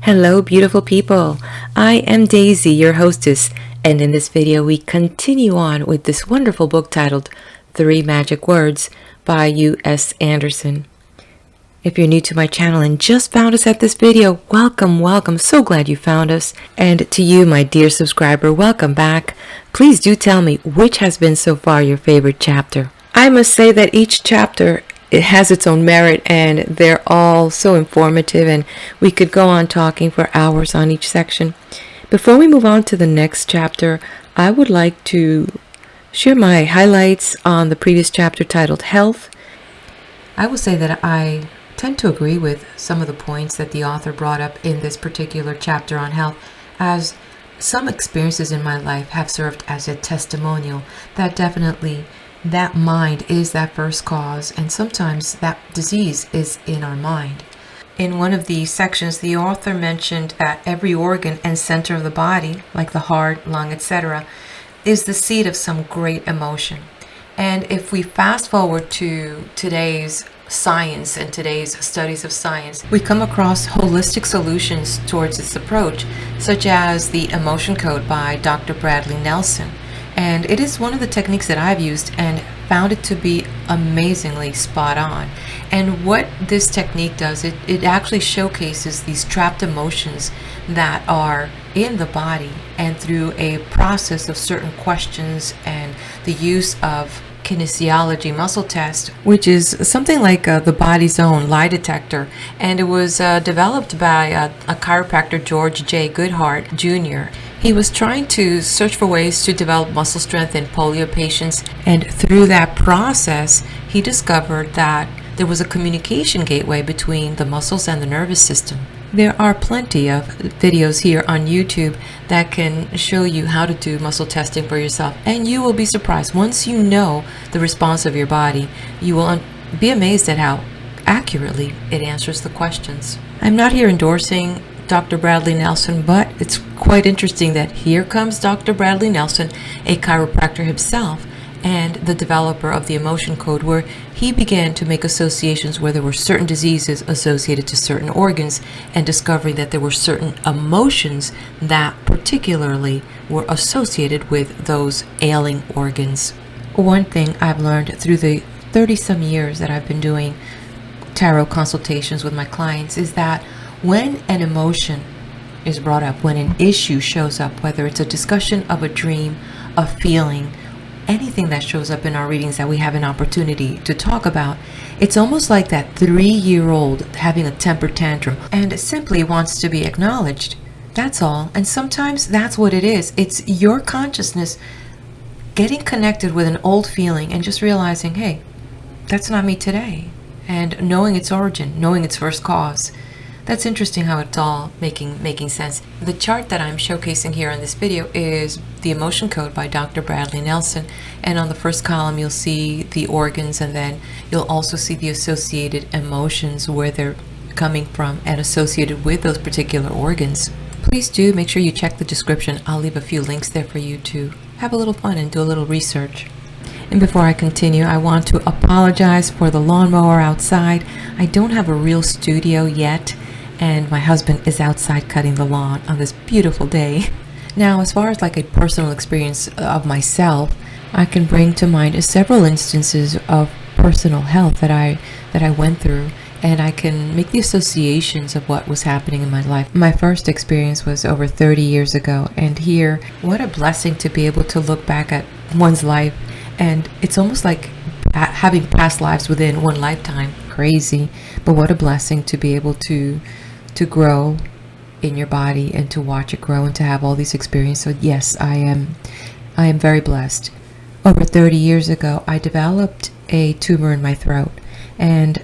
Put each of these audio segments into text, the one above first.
Hello, beautiful people. I am Daisy, your hostess, and in this video we continue on with this wonderful book titled Three Magic Words by U.S. Andersen. If you're new to my channel and just found us at this video, welcome. So glad you found us. And to you, my dear subscriber, welcome back. Please do tell me which has been so far your favorite chapter. I must say that each chapter it has its own merit, and they're all so informative, and we could go on talking for hours on each section. Before we move on to the next chapter, I would like to share my highlights on the previous chapter titled Health. I will say that I tend to agree with some of the points that the author brought up in this particular chapter on health, as some experiences in my life have served as a testimonial that definitely that mind is that first cause, and sometimes that disease is in our mind. In one of the sections, the author mentioned that every organ and center of the body, like the heart, lung, etc., is the seat of some great emotion. And if we fast forward to today's science and today's studies of science, we come across holistic solutions towards this approach, such as the emotion code by Dr. Bradley Nelson. And it is one of the techniques that I've used and found it to be amazingly spot on. And what this technique does, it actually showcases these trapped emotions that are in the body, and through a process of certain questions and the use of kinesiology muscle test, which is something like the body's own lie detector, and it was developed by a chiropractor, George J. Goodhart Jr. He was trying to search for ways to develop muscle strength in polio patients, and through that process he discovered that there was a communication gateway between the muscles and the nervous system. There are plenty of videos here on YouTube that can show you how to do muscle testing for yourself, and you will be surprised. Once you know the response of your body, you will be amazed at how accurately it answers the questions. I'm not here endorsing Dr. Bradley Nelson, but it's quite interesting that here comes Dr. Bradley Nelson, a chiropractor himself, and the developer of the emotion code, where he began to make associations where there were certain diseases associated to certain organs, and discovering that there were certain emotions that particularly were associated with those ailing organs. One thing I've learned through the 30-some years that I've been doing tarot consultations with my clients is that when an emotion is brought up, when an issue shows up, whether it's a discussion of a dream, a feeling, anything that shows up in our readings that we have an opportunity to talk about, it's almost like that 3-year-old having a temper tantrum and simply wants to be acknowledged. That's all. And sometimes that's what it is. It's your consciousness getting connected with an old feeling and just realizing, hey, that's not me today. And knowing its origin, knowing its first cause. That's interesting how it's all making sense. The chart that I'm showcasing here in this video is the emotion code by Dr. Bradley Nelson, and on the first column you'll see the organs, and then you'll also see the associated emotions, where they're coming from and associated with those particular organs. Please do make sure you check the description. I'll leave a few links there for you to have a little fun and do a little research. And before I continue, I want to apologize for the lawnmower outside. I don't have a real studio yet, and my husband is outside cutting the lawn on this beautiful day. Now, as far as like a personal experience of myself, I can bring to mind several instances of personal health that I went through, and I can make the associations of what was happening in my life. My first experience was over 30 years ago, and here, what a blessing to be able to look back at one's life, and it's almost like having past lives within one lifetime. Crazy, but what a blessing to be able to grow in your body and to watch it grow and to have all these experiences. So yes, I am very blessed. Over 30 years ago, I developed a tumor in my throat, and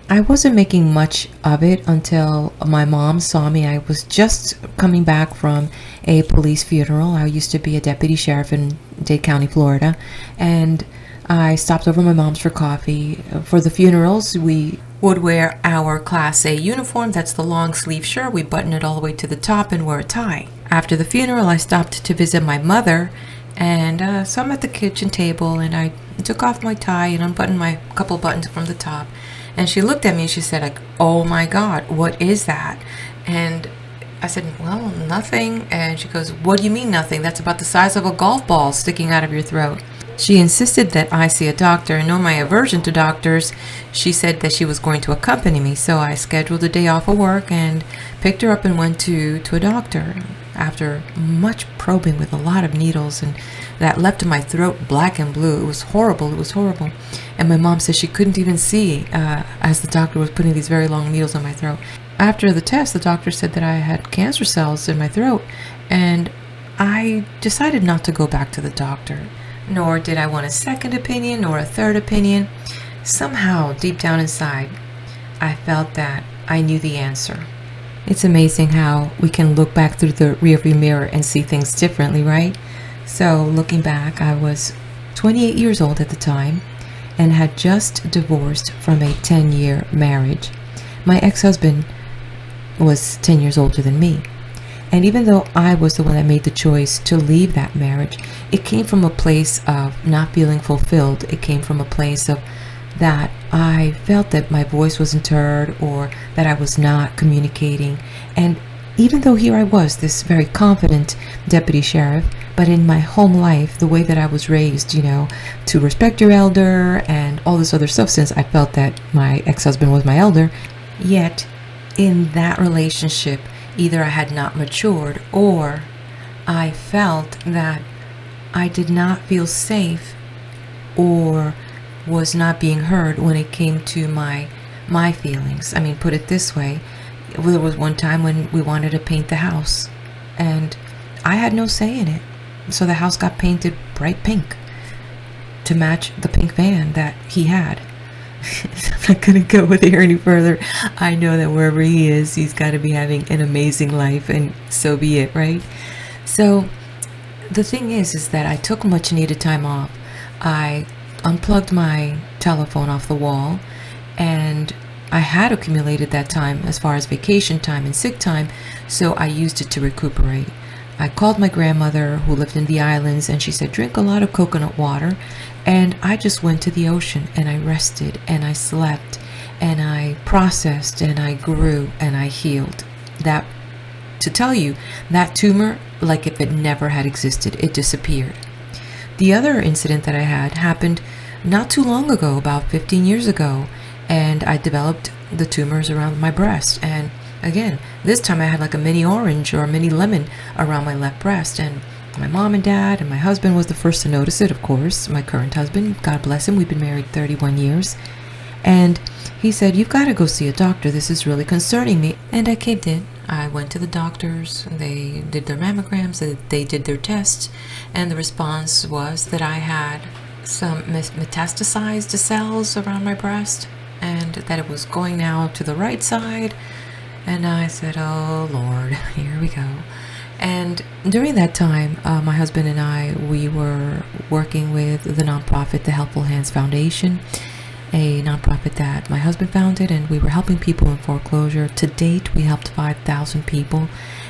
I wasn't making much of it until my mom saw me. I was just coming back from a police funeral. I used to be a deputy sheriff in Dade County, Florida, and I stopped over my mom's for coffee. For the funerals, we would wear our Class A uniform. That's the long sleeve shirt. We button it all the way to the top and wear a tie. After the funeral, I stopped to visit my mother, and so I'm at the kitchen table, and I took off my tie and unbuttoned my couple buttons from the top. And she looked at me and she said, like, "Oh my God, what is that?" And I said, well, nothing. And she goes, what do you mean nothing? That's about the size of a golf ball sticking out of your throat. She insisted that I see a doctor, and knowing my aversion to doctors, she said that she was going to accompany me. So I scheduled a day off of work and picked her up and went to a doctor. After much probing with a lot of needles, and that left my throat black and blue. It was horrible. It was horrible. And my mom said she couldn't even see as the doctor was putting these very long needles on my throat. After the test, the doctor said that I had cancer cells in my throat, and I decided not to go back to the doctor. Nor did I want a second opinion nor a third opinion. Somehow, deep down inside, I felt that I knew the answer. It's amazing how we can look back through the rearview mirror and see things differently, right? So, looking back, I was 28 years old at the time and had just divorced from a 10-year marriage. My ex-husband was 10 years older than me. And even though I was the one that made the choice to leave that marriage, it came from a place of not feeling fulfilled. It came from a place of that I felt that my voice wasn't heard, or that I was not communicating. And even though here I was, this very confident deputy sheriff, but in my home life, the way that I was raised, to respect your elder and all this other stuff, since I felt that my ex-husband was my elder, yet in that relationship, either I had not matured, or I felt that I did not feel safe or was not being heard when it came to my feelings. I mean, put it this way, there was one time when we wanted to paint the house, and I had no say in it. So the house got painted bright pink to match the pink van that he had. I'm not going to go with here any further. I know that wherever he is, he's got to be having an amazing life, and so be it, right? So the thing is that I took much needed time off. I unplugged my telephone off the wall, and I had accumulated that time as far as vacation time and sick time, so I used it to recuperate. I called my grandmother, who lived in the islands, and she said, drink a lot of coconut water. And I just went to the ocean, and I rested, and I slept, and I processed, and I grew, and I healed. That, to tell you, that tumor, like if it never had existed, it disappeared. The other incident that I had happened not too long ago, about 15 years ago, and I developed the tumors around my breast. And again, this time I had like a mini orange or a mini lemon around my left breast, and my mom and dad and my husband was the first to notice it, of course. My current husband, God bless him, we've been married 31 years. And he said, you've got to go see a doctor. This is really concerning me. And I caved in. I went to the doctors. They did their mammograms. They did their tests. And the response was that I had some metastasized cells around my breast, and that it was going now to the right side. And I said, oh, Lord, here we go. And during that time, my husband and I, we were working with the nonprofit, the Helpful Hands Foundation, a nonprofit that my husband founded, and we were helping people in foreclosure. To date, we helped 5,000 people.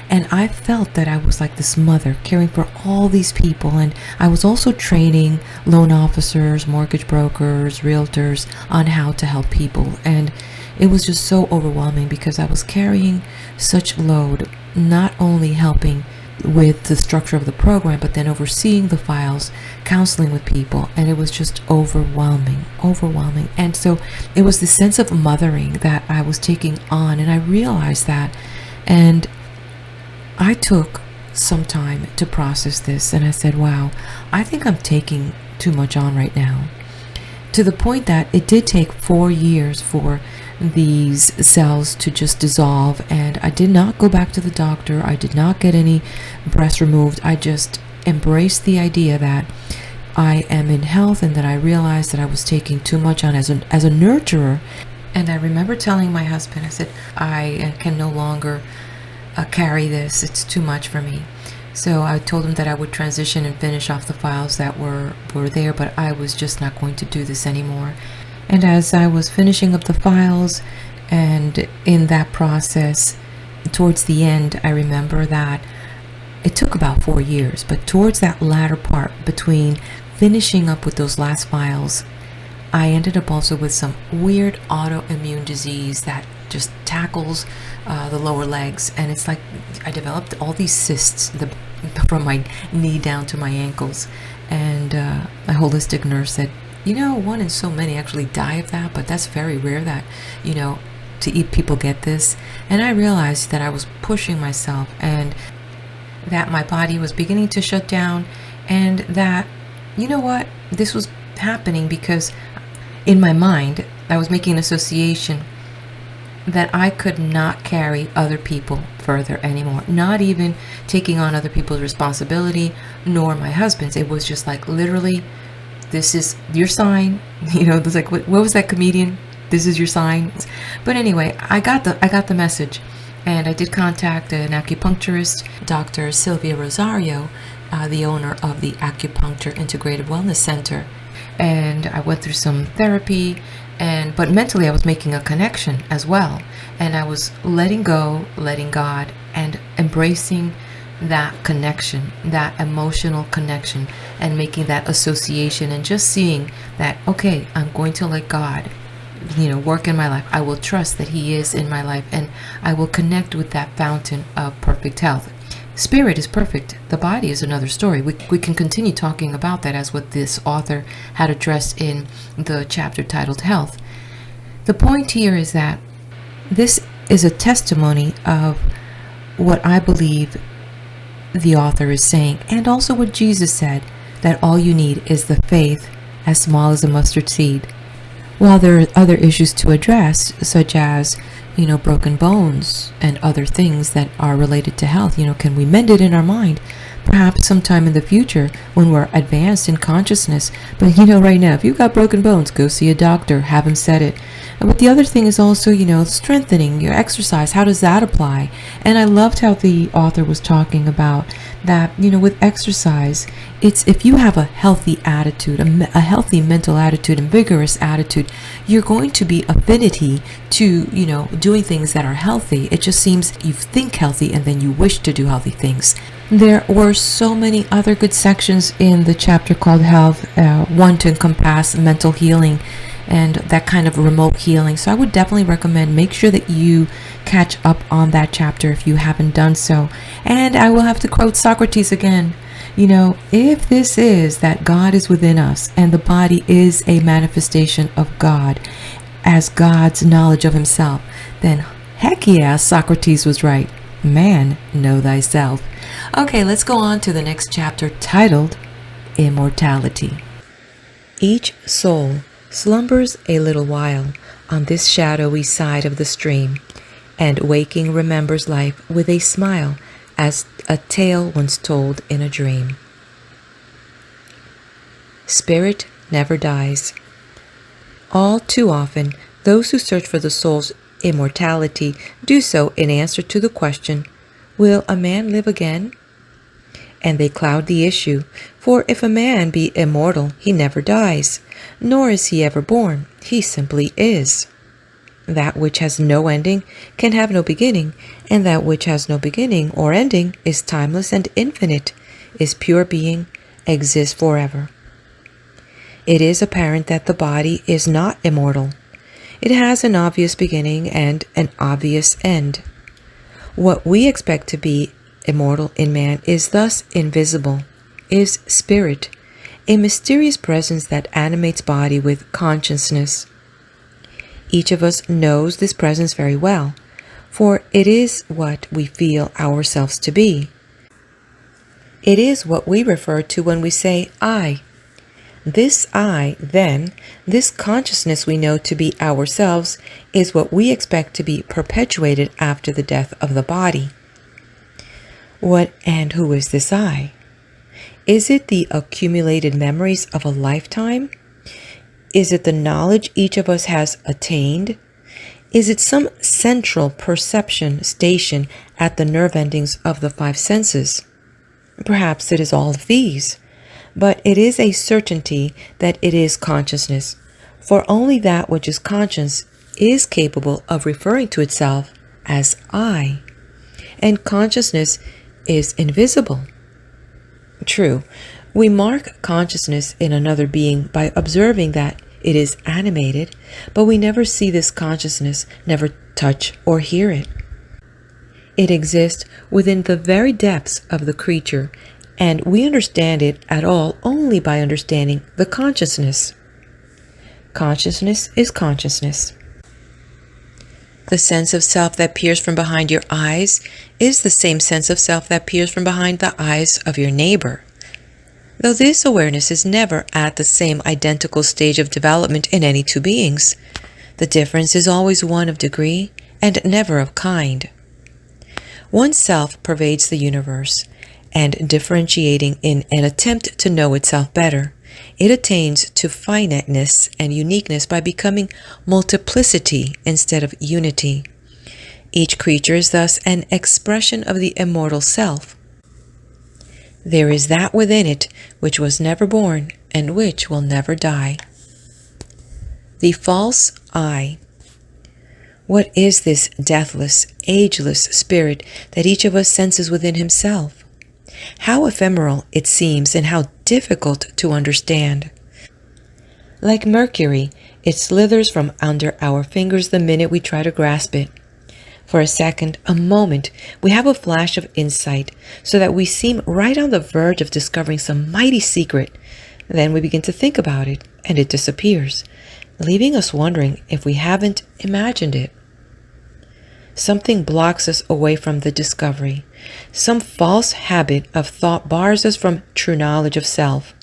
And I felt that I was like this mother caring for all these people. And I was also training loan officers, mortgage brokers, realtors on how to help people. And it was just so overwhelming because I was carrying such load, not only helping with the structure of the program, but then overseeing the files, counseling with people, and it was just overwhelming. And so it was the sense of mothering that I was taking on, and I realized that, and I took some time to process this, and I said, wow, I think I'm taking too much on right now, to the point that it did take 4 years for these cells to just dissolve, and I did not go back to the doctor. I did not get any breast removed. I just embraced the idea that I am in health, and that I realized that I was taking too much on as a nurturer. And I remember telling my husband, I said, I can no longer carry this. It's too much for me. So I told him that I would transition and finish off the files that were there, but I was just not going to do this anymore. And as I was finishing up the files, and in that process, towards the end, I remember that it took about 4 years, but towards that latter part, between finishing up with those last files, I ended up also with some weird autoimmune disease that just tackles the lower legs. And it's like I developed all these cysts from my knee down to my ankles. And my holistic nurse said, you know, one in so many actually die of that, but that's very rare that, you know, people get this. And I realized that I was pushing myself and that my body was beginning to shut down, and that, you know what, this was happening because in my mind I was making an association that I could not carry other people further anymore, not even taking on other people's responsibility, nor my husband's. It was just like, literally, this is your sign. You know, it was like, what was that comedian? This is your sign. But anyway, I got the message, and I did contact an acupuncturist, Dr. Sylvia Rosario, the owner of the Acupuncture Integrated Wellness Center. And I went through some therapy, but mentally I was making a connection as well. And I was letting go, letting God, and embracing that connection, that emotional connection, and making that association, and just seeing that, okay, I'm going to let God, you know, work in my life. I will trust that He is in my life, and I will connect with that fountain of perfect health. Spirit is perfect. The body is another story. We can continue talking about that, as what this author had addressed in the chapter titled Health. The point here is that this is a testimony of what I believe the author is saying, and also what Jesus said, that all you need is the faith as small as a mustard seed. While there are other issues to address, such as, you know, broken bones and other things that are related to health, you know, can we mend it in our mind? Perhaps sometime in the future when we're advanced in consciousness. But, you know, right now, if you've got broken bones, go see a doctor, have him set it. But the other thing is also, you know, strengthening your exercise. How does that apply? And I loved how the author was talking about that, you know, with exercise, it's if you have a healthy attitude, a healthy mental attitude and vigorous attitude, you're going to be affinity to, you know, doing things that are healthy. It just seems you think healthy and then you wish to do healthy things. There were so many other good sections in the chapter called Health, one to encompass mental healing and that kind of remote healing. So I would definitely recommend, make sure that you catch up on that chapter if you haven't done so. And I will have to quote Socrates again. You know, if this is that God is within us and the body is a manifestation of God as God's knowledge of Himself, then heck yeah, Socrates was right. Man, know thyself. Okay, let's go on to the next chapter titled Immortality. Each soul slumbers a little while on this shadowy side of the stream, and waking remembers life with a smile as a tale once told in a dream. Spirit never dies. All too often, those who search for the soul's immortality do so in answer to the question, will a man live again? And they cloud the issue, for if a man be immortal, he never dies, nor is he ever born, he simply is. That which has no ending can have no beginning, and that which has no beginning or ending is timeless and infinite, is pure being, exists forever. It is apparent that the body is not immortal. It has an obvious beginning and an obvious end. What we expect to be immortal in man is thus invisible, is spirit, a mysterious presence that animates body with consciousness. Each of us knows this presence very well, for it is what we feel ourselves to be. It is what we refer to when we say I. This I, then, this consciousness we know to be ourselves, is what we expect to be perpetuated after the death of the body. What and who is this I? Is it the accumulated memories of a lifetime? Is it the knowledge each of us has attained? Is it some central perception station at the nerve endings of the five senses? Perhaps it is all of these, but it is a certainty that it is consciousness, for only that which is conscious is capable of referring to itself as I, and consciousness is invisible. True, we mark consciousness in another being by observing that it is animated, but we never see this consciousness, never touch or hear it. It exists within the very depths of the creature, and we understand it at all only by understanding the consciousness. Consciousness is consciousness. The sense of self that peers from behind your eyes is the same sense of self that peers from behind the eyes of your neighbor. Though this awareness is never at the same identical stage of development in any two beings, the difference is always one of degree and never of kind. One self pervades the universe, and differentiating in an attempt to know itself better, it attains to finiteness and uniqueness by becoming multiplicity instead of unity. Each creature is thus an expression of the immortal self. There is that within it which was never born and which will never die. The false I. What is this deathless, ageless spirit that each of us senses within himself? How ephemeral it seems and how difficult to understand. Like mercury, it slithers from under our fingers the minute we try to grasp it. For a second, a moment, we have a flash of insight, so that we seem right on the verge of discovering some mighty secret. Then we begin to think about it, and it disappears, leaving us wondering if we haven't imagined it. Something blocks us away from the discovery. Some false habit of thought bars us from true knowledge of self.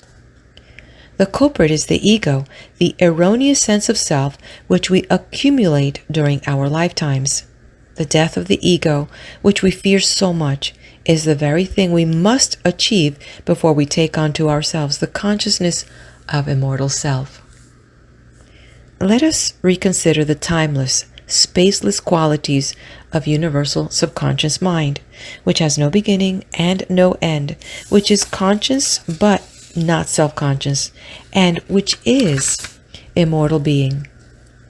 The culprit is the ego, the erroneous sense of self which we accumulate during our lifetimes. The death of the ego, which we fear so much, is the very thing we must achieve before we take unto ourselves the consciousness of immortal self. Let us reconsider the timeless, spaceless qualities of universal subconscious mind, which has no beginning and no end, which is conscious but not self-conscious, and which is immortal being.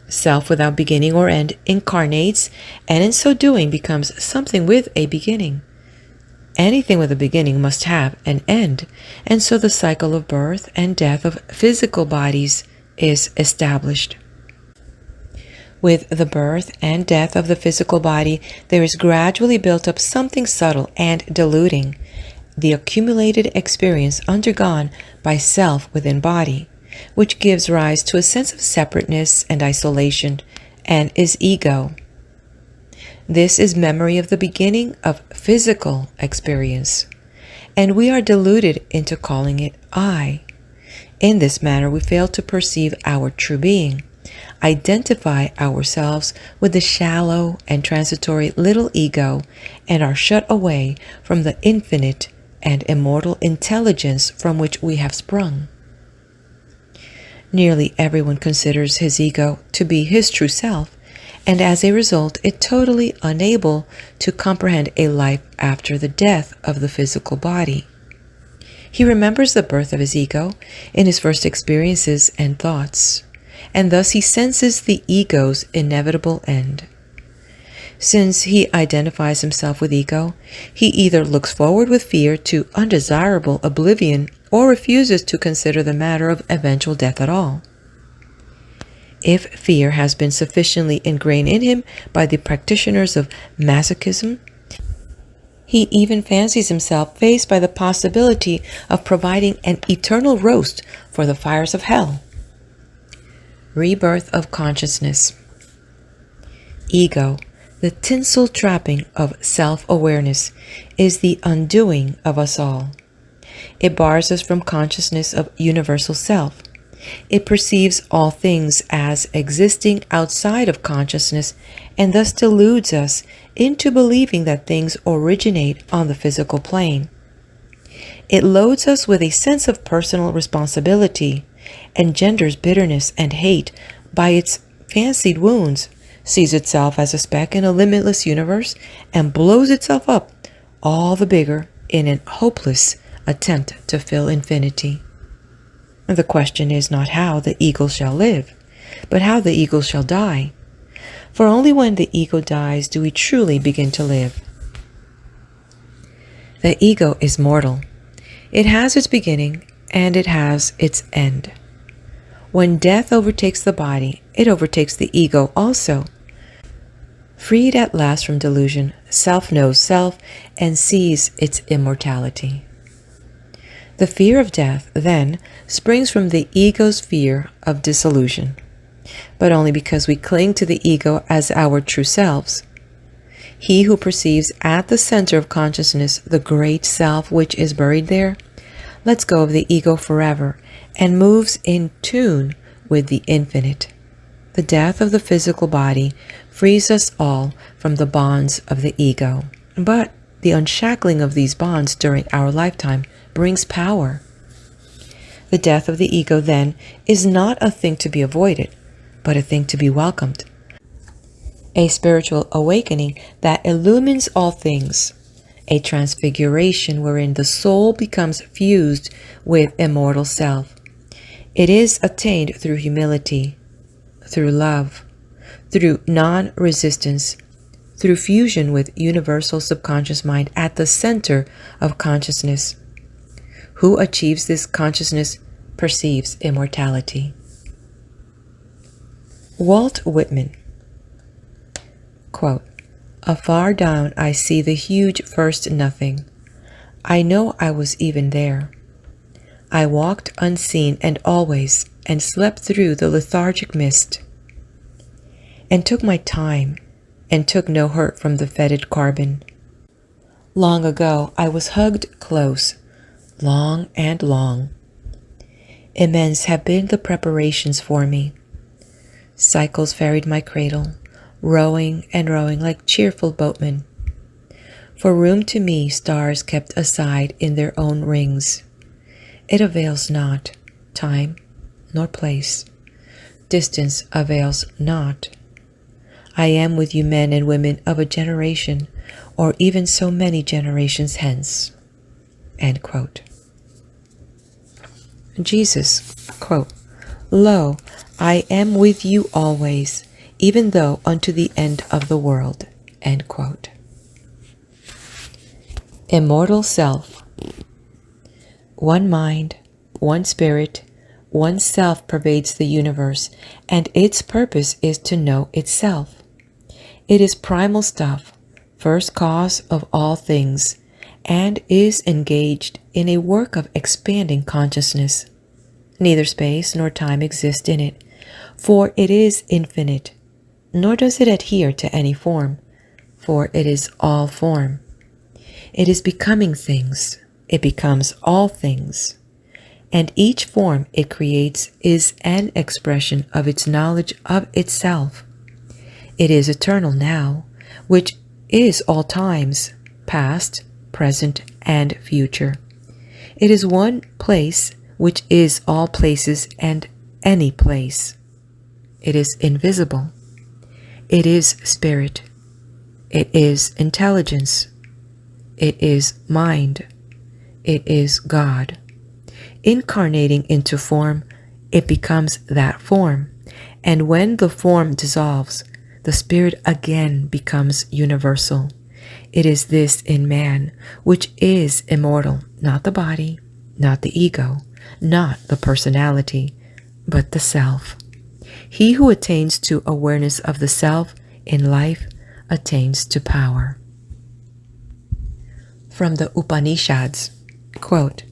Self without beginning or end incarnates, and in so doing becomes something with a beginning. Anything with a beginning must have an end, and so the cycle of birth and death of physical bodies is established. With the birth and death of the physical body, there is gradually built up something subtle and deluding, the accumulated experience undergone by self within body, which gives rise to a sense of separateness and isolation, and is ego. This is memory of the beginning of physical experience, and we are deluded into calling it I. In this manner, we fail to perceive our true being, identify ourselves with the shallow and transitory little ego, and are shut away from the infinite and immortal intelligence from which we have sprung. Nearly everyone considers his ego to be his true self, and as a result is totally unable to comprehend a life after the death of the physical body. He remembers the birth of his ego in his first experiences and thoughts, and thus he senses the ego's inevitable end. Since he identifies himself with ego, he either looks forward with fear to undesirable oblivion or refuses to consider the matter of eventual death at all. If fear has been sufficiently ingrained in him by the practitioners of masochism, he even fancies himself faced by the possibility of providing an eternal roast for the fires of hell. Rebirth of consciousness. Ego, the tinsel trapping of self-awareness, is the undoing of us all. It bars us from consciousness of universal self. It perceives all things as existing outside of consciousness, and thus deludes us into believing that things originate on the physical plane. It loads us with a sense of personal responsibility, engenders bitterness and hate by its fancied wounds, sees itself as a speck in a limitless universe, and blows itself up all the bigger in an hopeless attempt to fill infinity. The question is not how the ego shall live, but how the ego shall die. For only when the ego dies do we truly begin to live. The ego is mortal. It has its beginning and it has its end. When death overtakes the body, it overtakes the ego also. Freed at last from delusion, self knows self and sees its immortality. The fear of death, then, springs from the ego's fear of dissolution, but only because we cling to the ego as our true selves. He who perceives at the center of consciousness the great self which is buried there, lets go of the ego forever and moves in tune with the infinite. The death of the physical body frees us all from the bonds of the ego, but the unshackling of these bonds during our lifetime brings power. The death of the ego, then, is not a thing to be avoided, but a thing to be welcomed. A spiritual awakening that illumines all things, a transfiguration wherein the soul becomes fused with immortal self. It is attained through humility, through love, through non-resistance, through fusion with universal subconscious mind at the center of consciousness. Who achieves this consciousness perceives immortality. Walt Whitman, quote, "Afar down I see the huge first nothing. I know I was even there. I walked unseen and always, and slept through the lethargic mist, and took my time, and took no hurt from the fetid carbon. Long ago I was hugged close, long and long. Immense have been the preparations for me. Cycles ferried my cradle, rowing and rowing like cheerful boatmen. For room to me stars kept aside in their own rings. It avails not, time nor place. Distance avails not. I am with you men and women of a generation, or even so many generations hence." End quote. Jesus, quote, "Lo, I am with you always, even though unto the end of the world." End quote. Immortal Self. One mind, one spirit, one self pervades the universe, and its purpose is to know itself. It is primal stuff, first cause of all things, and is engaged in a work of expanding consciousness. Neither space nor time exist in it, for it is infinite, nor does it adhere to any form, for it is all form. It is becoming things. It becomes all things, and each form it creates is an expression of its knowledge of itself. It is eternal now, which is all times, past, present, and future. It is one place, which is all places and any place. It is invisible. It is spirit. It is intelligence. It is mind. It is God. Incarnating into form, it becomes that form, and when the form dissolves, the spirit again becomes universal. It is this in man, which is immortal, not the body, not the ego, not the personality, but the self. He who attains to awareness of the self in life attains to power. From the Upanishads, quote,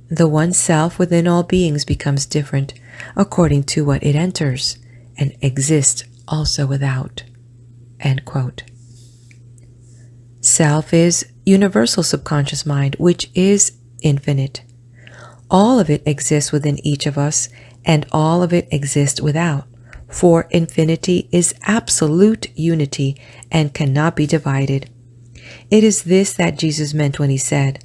"The one self within all beings becomes different according to what it enters, and exists also without." End quote. Self is universal subconscious mind, which is infinite. All of it exists within each of us, and all of it exists without, for infinity is absolute unity and cannot be divided. It is this that Jesus meant when he said,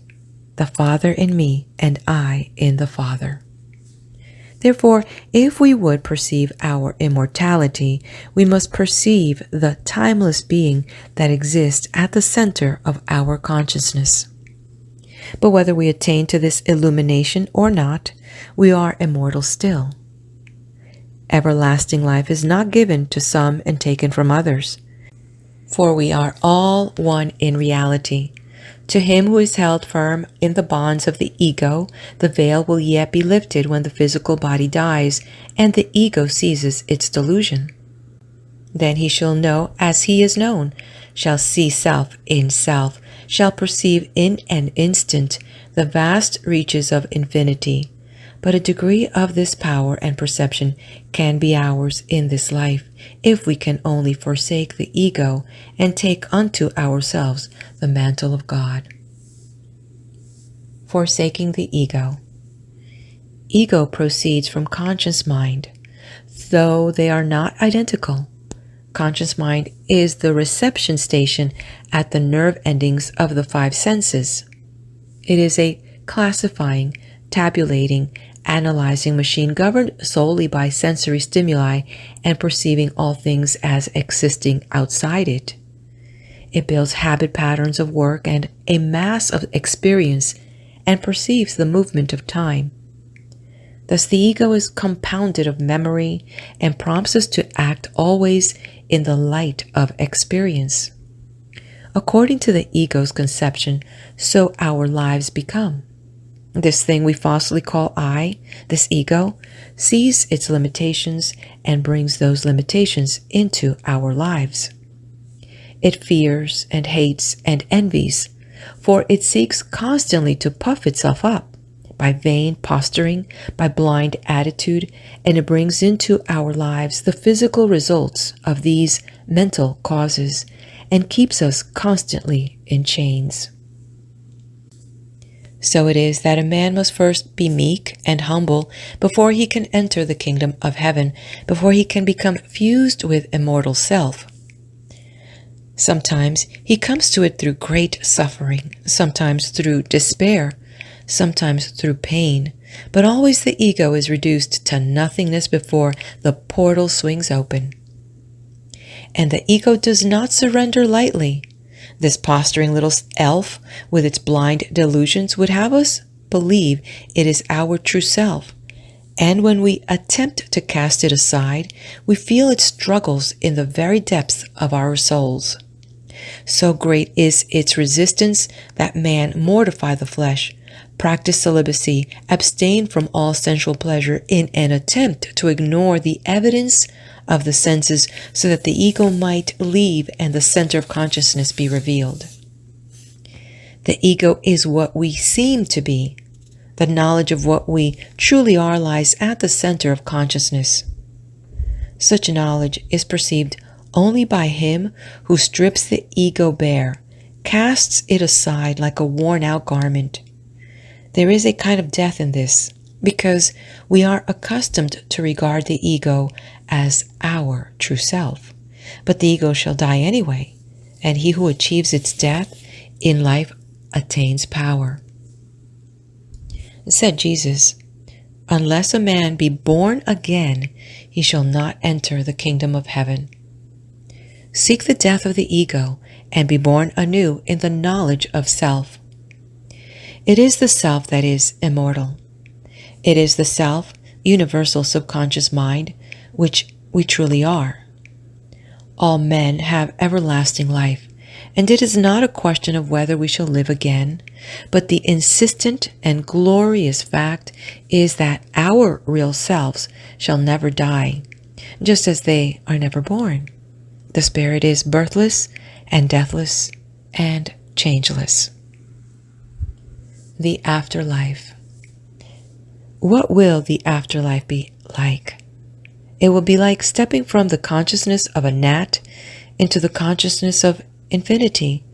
"The Father in me, and I in the Father." Therefore, if we would perceive our immortality, we must perceive the timeless being that exists at the center of our consciousness. But whether we attain to this illumination or not, we are immortal still. Everlasting life is not given to some and taken from others, for we are all one in reality, To him who is held firm in the bonds of the ego, the veil will yet be lifted when the physical body dies and the ego ceases its delusion. Then he shall know as he is known, shall see self in self, shall perceive in an instant the vast reaches of infinity. But a degree of this power and perception can be ours in this life, if we can only forsake the ego and take unto ourselves the mantle of God. Forsaking the ego. Ego proceeds from conscious mind, though they are not identical. Conscious mind is the reception station at the nerve endings of the five senses. It is a classifying, tabulating, analyzing machine governed solely by sensory stimuli and perceiving all things as existing outside it. It builds habit patterns of work and a mass of experience and perceives the movement of time. Thus the ego is compounded of memory and prompts us to act always in the light of experience. According to the ego's conception, so our lives become. This thing we falsely call I, this ego, sees its limitations and brings those limitations into our lives. It fears and hates and envies, for it seeks constantly to puff itself up by vain posturing, by blind attitude, and it brings into our lives the physical results of these mental causes and keeps us constantly in chains. So it is that a man must first be meek and humble before he can enter the kingdom of heaven, before he can become fused with immortal self. Sometimes he comes to it through great suffering, sometimes through despair, sometimes through pain, but always the ego is reduced to nothingness before the portal swings open. And the ego does not surrender lightly. This posturing little elf with its blind delusions would have us believe it is our true self. And when we attempt to cast it aside, we feel its struggles in the very depths of our souls. So great is its resistance that man mortify the flesh, practice celibacy, abstain from all sensual pleasure in an attempt to ignore the evidence of the senses so that the ego might leave and the center of consciousness be revealed. The ego is what we seem to be. The knowledge of what we truly are lies at the center of consciousness. Such knowledge is perceived only by him who strips the ego bare, casts it aside like a worn-out garment. There is a kind of death in this, because we are accustomed to regard the ego as our true self. But the ego shall die anyway, and he who achieves its death in life attains power. Said Jesus, "Unless a man be born again, he shall not enter the kingdom of heaven." Seek the death of the ego and be born anew in the knowledge of self. It is the self that is immortal. It is the self, universal subconscious mind, which we truly are. All men have everlasting life, and it is not a question of whether we shall live again, but the insistent and glorious fact is that our real selves shall never die, just as they are never born. The spirit is birthless and deathless and changeless. The afterlife. What will the afterlife be like? It will be like stepping from the consciousness of a gnat into the consciousness of infinity.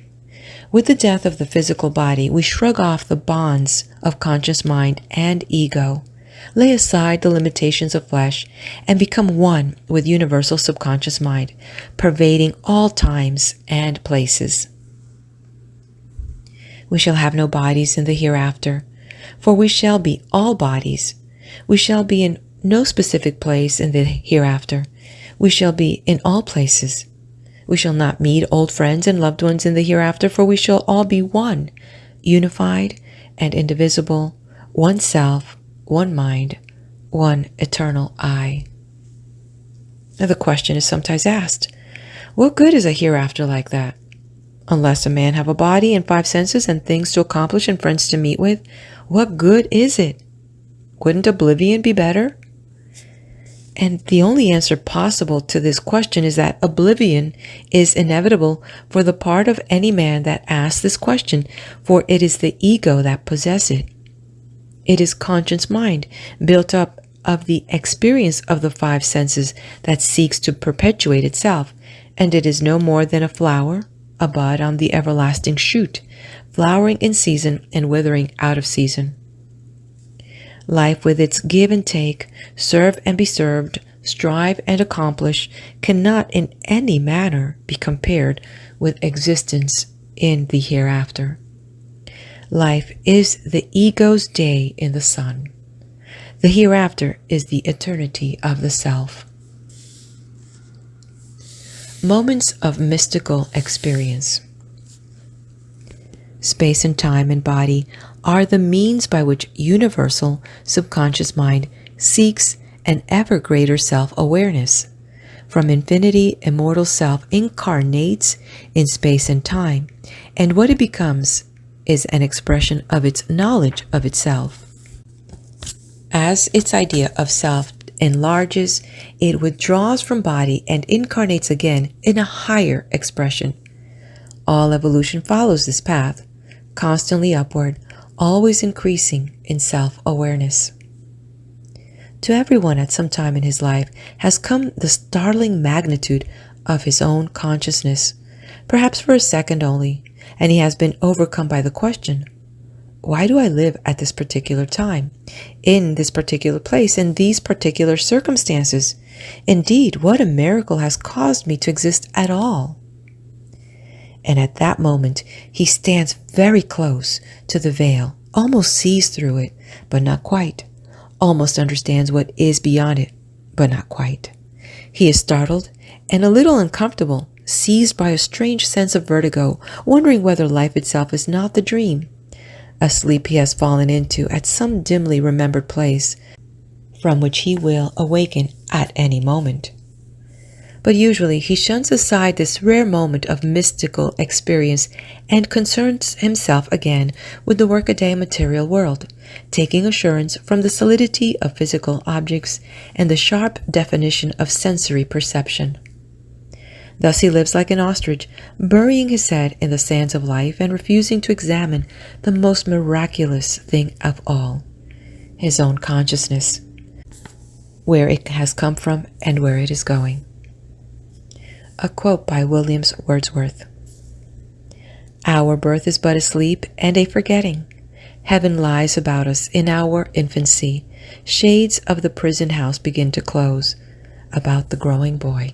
With the death of the physical body, we shrug off the bonds of conscious mind and ego, lay aside the limitations of flesh, and become one with universal subconscious mind, pervading all times and places. We shall have no bodies in the hereafter, for we shall be all bodies. We shall be in no specific place in the hereafter. We shall be in all places. We shall not meet old friends and loved ones in the hereafter, for we shall all be one, unified and indivisible, one self, one mind, one eternal I. Now the question is sometimes asked, what good is a hereafter like that? Unless a man have a body and 5 senses and things to accomplish and friends to meet with, what good is it? Wouldn't oblivion be better? And the only answer possible to this question is that oblivion is inevitable for the part of any man that asks this question, for it is the ego that possesses it. It is conscious mind, built up of the experience of the 5 senses, that seeks to perpetuate itself, and it is no more than a flower, a bud on the everlasting shoot, flowering in season and withering out of season. Life with its give and take, serve and be served, strive and accomplish, cannot in any manner be compared with existence in the hereafter. Life is the ego's day in the sun. The hereafter is the eternity of the self. Moments of mystical experience. Space and time and body are the means by which universal subconscious mind seeks an ever greater self-awareness. From infinity, immortal self incarnates in space and time, and what it becomes is an expression of its knowledge of itself. As its idea of self enlarges, it withdraws from body and incarnates again in a higher expression. All evolution follows this path, constantly upward, always increasing in self-awareness. To everyone at some time in his life has come the startling magnitude of his own consciousness, perhaps for a second only, and he has been overcome by the question, why do I live at this particular time, in this particular place, in these particular circumstances? Indeed, what a miracle has caused me to exist at all. And at that moment, he stands very close to the veil, almost sees through it, but not quite, almost understands what is beyond it, but not quite. He is startled and a little uncomfortable, seized by a strange sense of vertigo, wondering whether life itself is not the dream, a sleep he has fallen into at some dimly remembered place, from which he will awaken at any moment. But usually he shuns aside this rare moment of mystical experience and concerns himself again with the workaday material world, taking assurance from the solidity of physical objects and the sharp definition of sensory perception. Thus he lives like an ostrich, burying his head in the sands of life and refusing to examine the most miraculous thing of all, his own consciousness, where it has come from and where it is going. A quote by Williams Wordsworth. Our birth is but a sleep and a forgetting. Heaven lies about us in our infancy. Shades of the prison house begin to close about the growing boy.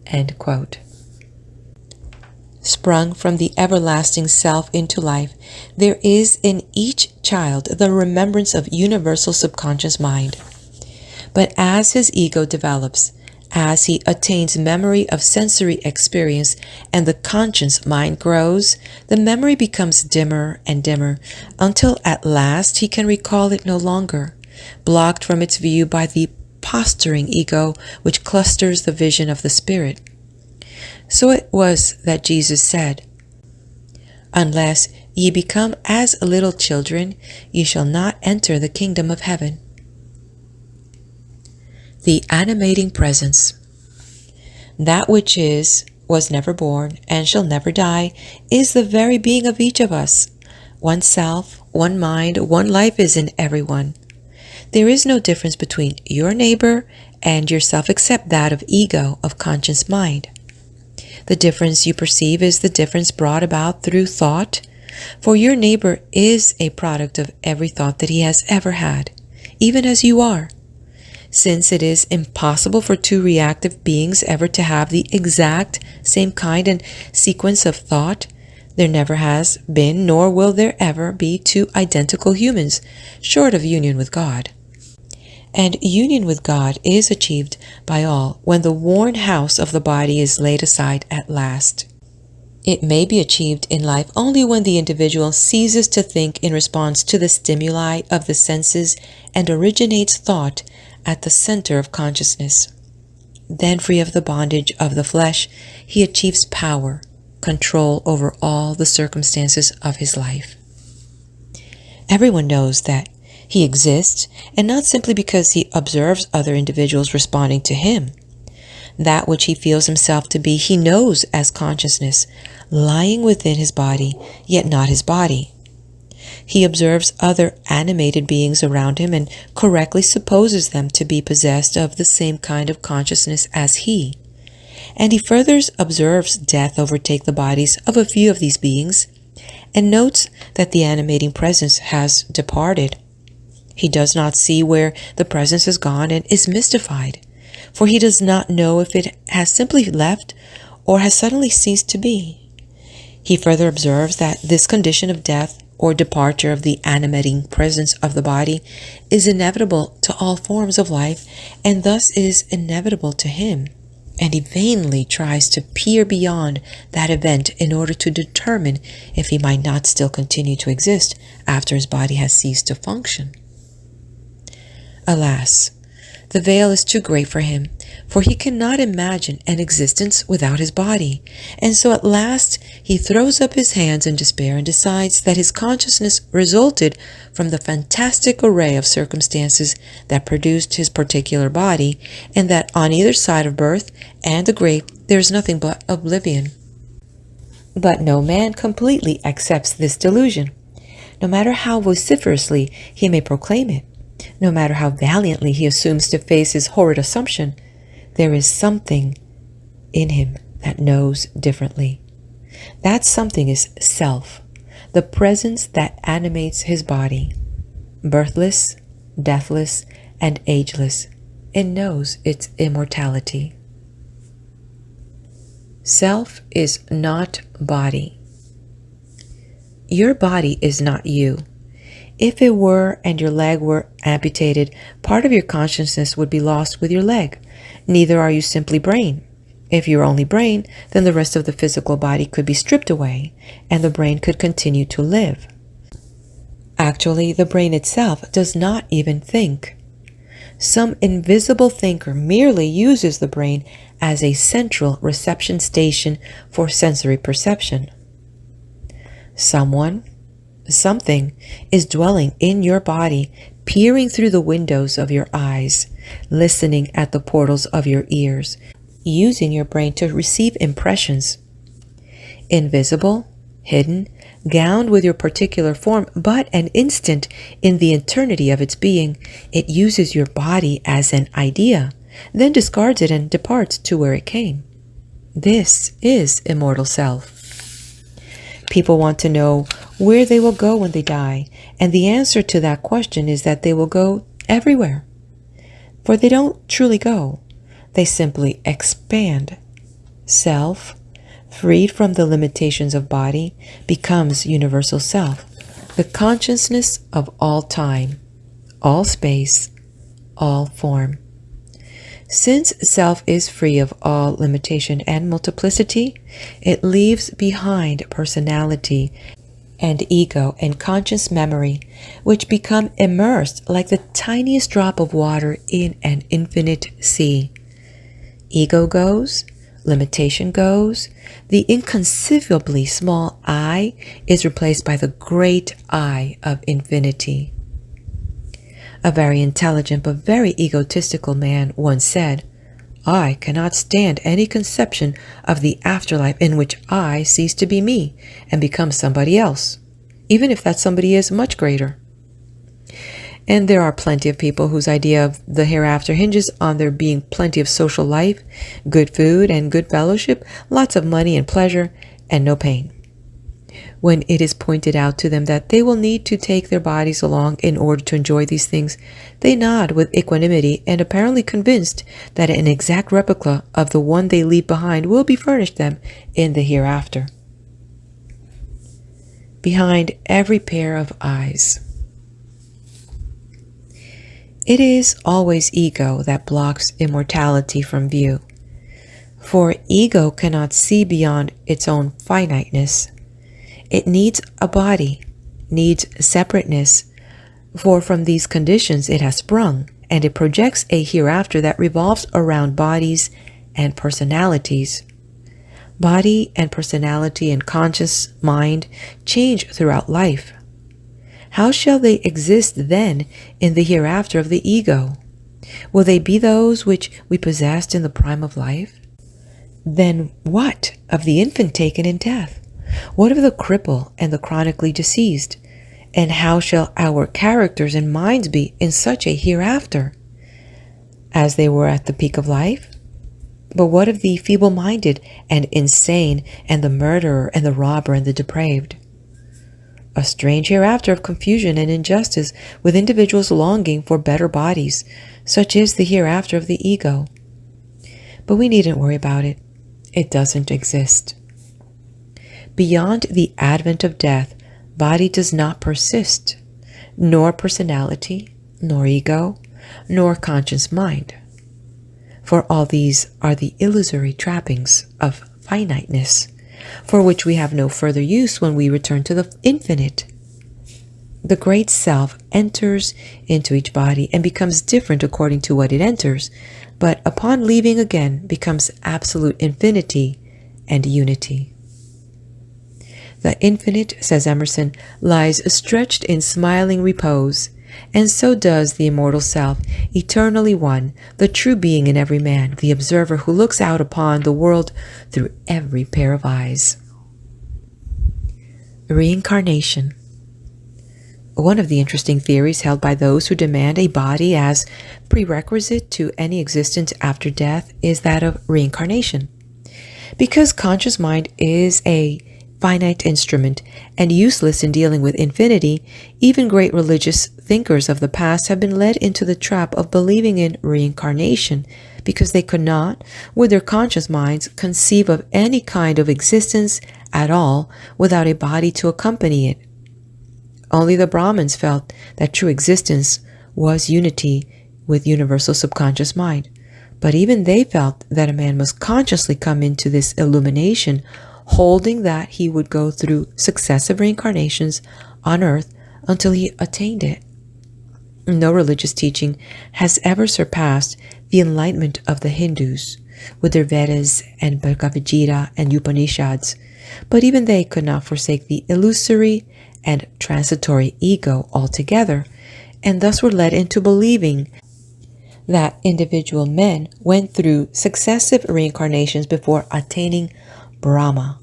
End quote. Sprung from the everlasting self into life, there is in each child the remembrance of universal subconscious mind. But as his ego develops, as he attains memory of sensory experience and the conscious mind grows, the memory becomes dimmer and dimmer until at last he can recall it no longer, blocked from its view by the posturing ego which clusters the vision of the spirit. So it was that Jesus said, "Unless ye become as little children, ye shall not enter the kingdom of heaven." The animating presence. That which is, was never born, and shall never die, is the very being of each of us. One self, one mind, one life is in everyone. There is no difference between your neighbor and yourself except that of ego, of conscious mind. The difference you perceive is the difference brought about through thought, for your neighbor is a product of every thought that he has ever had, even as you are. Since it is impossible for two reactive beings ever to have the exact same kind and sequence of thought, there never has been nor will there ever be two identical humans, short of union with God. And union with God is achieved by all when the worn house of the body is laid aside at last. It may be achieved in life only when the individual ceases to think in response to the stimuli of the senses and originates thought at the center of consciousness. Then, free of the bondage of the flesh, he achieves power, control over all the circumstances of his life. Everyone knows that he exists, and not simply because he observes other individuals responding to him. That which he feels himself to be, he knows as consciousness, lying within his body, yet not his body. He observes other animated beings around him and correctly supposes them to be possessed of the same kind of consciousness as he. And he further observes death overtake the bodies of a few of these beings, and notes that the animating presence has departed. He does not see where the presence has gone and is mystified, for he does not know if it has simply left or has suddenly ceased to be. He further observes that this condition of death or departure of the animating presence of the body is inevitable to all forms of life, and thus is inevitable to him. And he vainly tries to peer beyond that event in order to determine if he might not still continue to exist after his body has ceased to function. Alas, the veil is too great for him, for he cannot imagine an existence without his body, and so at last he throws up his hands in despair and decides that his consciousness resulted from the fantastic array of circumstances that produced his particular body, and that on either side of birth and the grave there is nothing but oblivion. But no man completely accepts this delusion, no matter how vociferously he may proclaim it. No matter how valiantly he assumes to face his horrid assumption, there is something in him that knows differently. That something is self, the presence that animates his body, birthless, deathless, and ageless, and knows its immortality. Self is not body. Your body is not you. If it were and your leg were amputated, part of your consciousness would be lost with your leg. Neither are you simply brain. If you're only brain, then the rest of the physical body could be stripped away, and the brain could continue to live. Actually, the brain itself does not even think. Some invisible thinker merely uses the brain as a central reception station for sensory perception. Something is dwelling in your body, peering through the windows of your eyes, listening at the portals of your ears, using your brain to receive impressions. Invisible, hidden, gowned with your particular form, but an instant in the eternity of its being, it uses your body as an idea, then discards it and departs to where it came. This is immortal self. People want to know where they will go when they die, and the answer to that question is that they will go everywhere. For they don't truly go, they simply expand. Self, freed from the limitations of body, becomes universal self, the consciousness of all time, all space, all form. Since self is free of all limitation and multiplicity, it leaves behind personality and ego and conscious memory, which become immersed like the tiniest drop of water in an infinite sea. Ego goes, limitation goes, the inconceivably small I is replaced by the great I of infinity. A very intelligent but very egotistical man once said, "I cannot stand any conception of the afterlife in which I cease to be me and become somebody else, even if that somebody is much greater." And there are plenty of people whose idea of the hereafter hinges on there being plenty of social life, good food and good fellowship, lots of money and pleasure, and no pain. When it is pointed out to them that they will need to take their bodies along in order to enjoy these things, they nod with equanimity and apparently convinced that an exact replica of the one they leave behind will be furnished them in the hereafter. Behind every pair of eyes. It is always ego that blocks immortality from view, for ego cannot see beyond its own finiteness. It needs a body, needs separateness, for from these conditions it has sprung, and it projects a hereafter that revolves around bodies and personalities. Body and personality and conscious mind change throughout life. How shall they exist then in the hereafter of the ego? Will they be those which we possessed in the prime of life? Then what of the infant taken in death? What of the cripple and the chronically diseased? And how shall our characters and minds be in such a hereafter? As they were at the peak of life? But what of the feeble-minded and insane, and the murderer and the robber and the depraved? A strange hereafter of confusion and injustice, with individuals longing for better bodies. Such is the hereafter of the ego. But we needn't worry about it. It doesn't exist. Beyond the advent of death, body does not persist, nor personality, nor ego, nor conscious mind. For all these are the illusory trappings of finiteness, for which we have no further use when we return to the infinite. The great self enters into each body and becomes different according to what it enters, but upon leaving again becomes absolute infinity and unity. The infinite, says Emerson, lies stretched in smiling repose, and so does the immortal self, eternally one, the true being in every man, the observer who looks out upon the world through every pair of eyes. Reincarnation. One of the interesting theories held by those who demand a body as prerequisite to any existence after death is that of reincarnation. Because conscious mind is a finite instrument and useless in dealing with infinity, even great religious thinkers of the past have been led into the trap of believing in reincarnation because they could not, with their conscious minds, conceive of any kind of existence at all without a body to accompany it. Only the Brahmins felt that true existence was unity with universal subconscious mind. But even they felt that a man must consciously come into this illumination, holding that he would go through successive reincarnations on earth until he attained it. No religious teaching has ever surpassed the enlightenment of the Hindus, with their Vedas and Bhagavad Gita and Upanishads, but even they could not forsake the illusory and transitory ego altogether, and thus were led into believing that individual men went through successive reincarnations before attaining Brahma.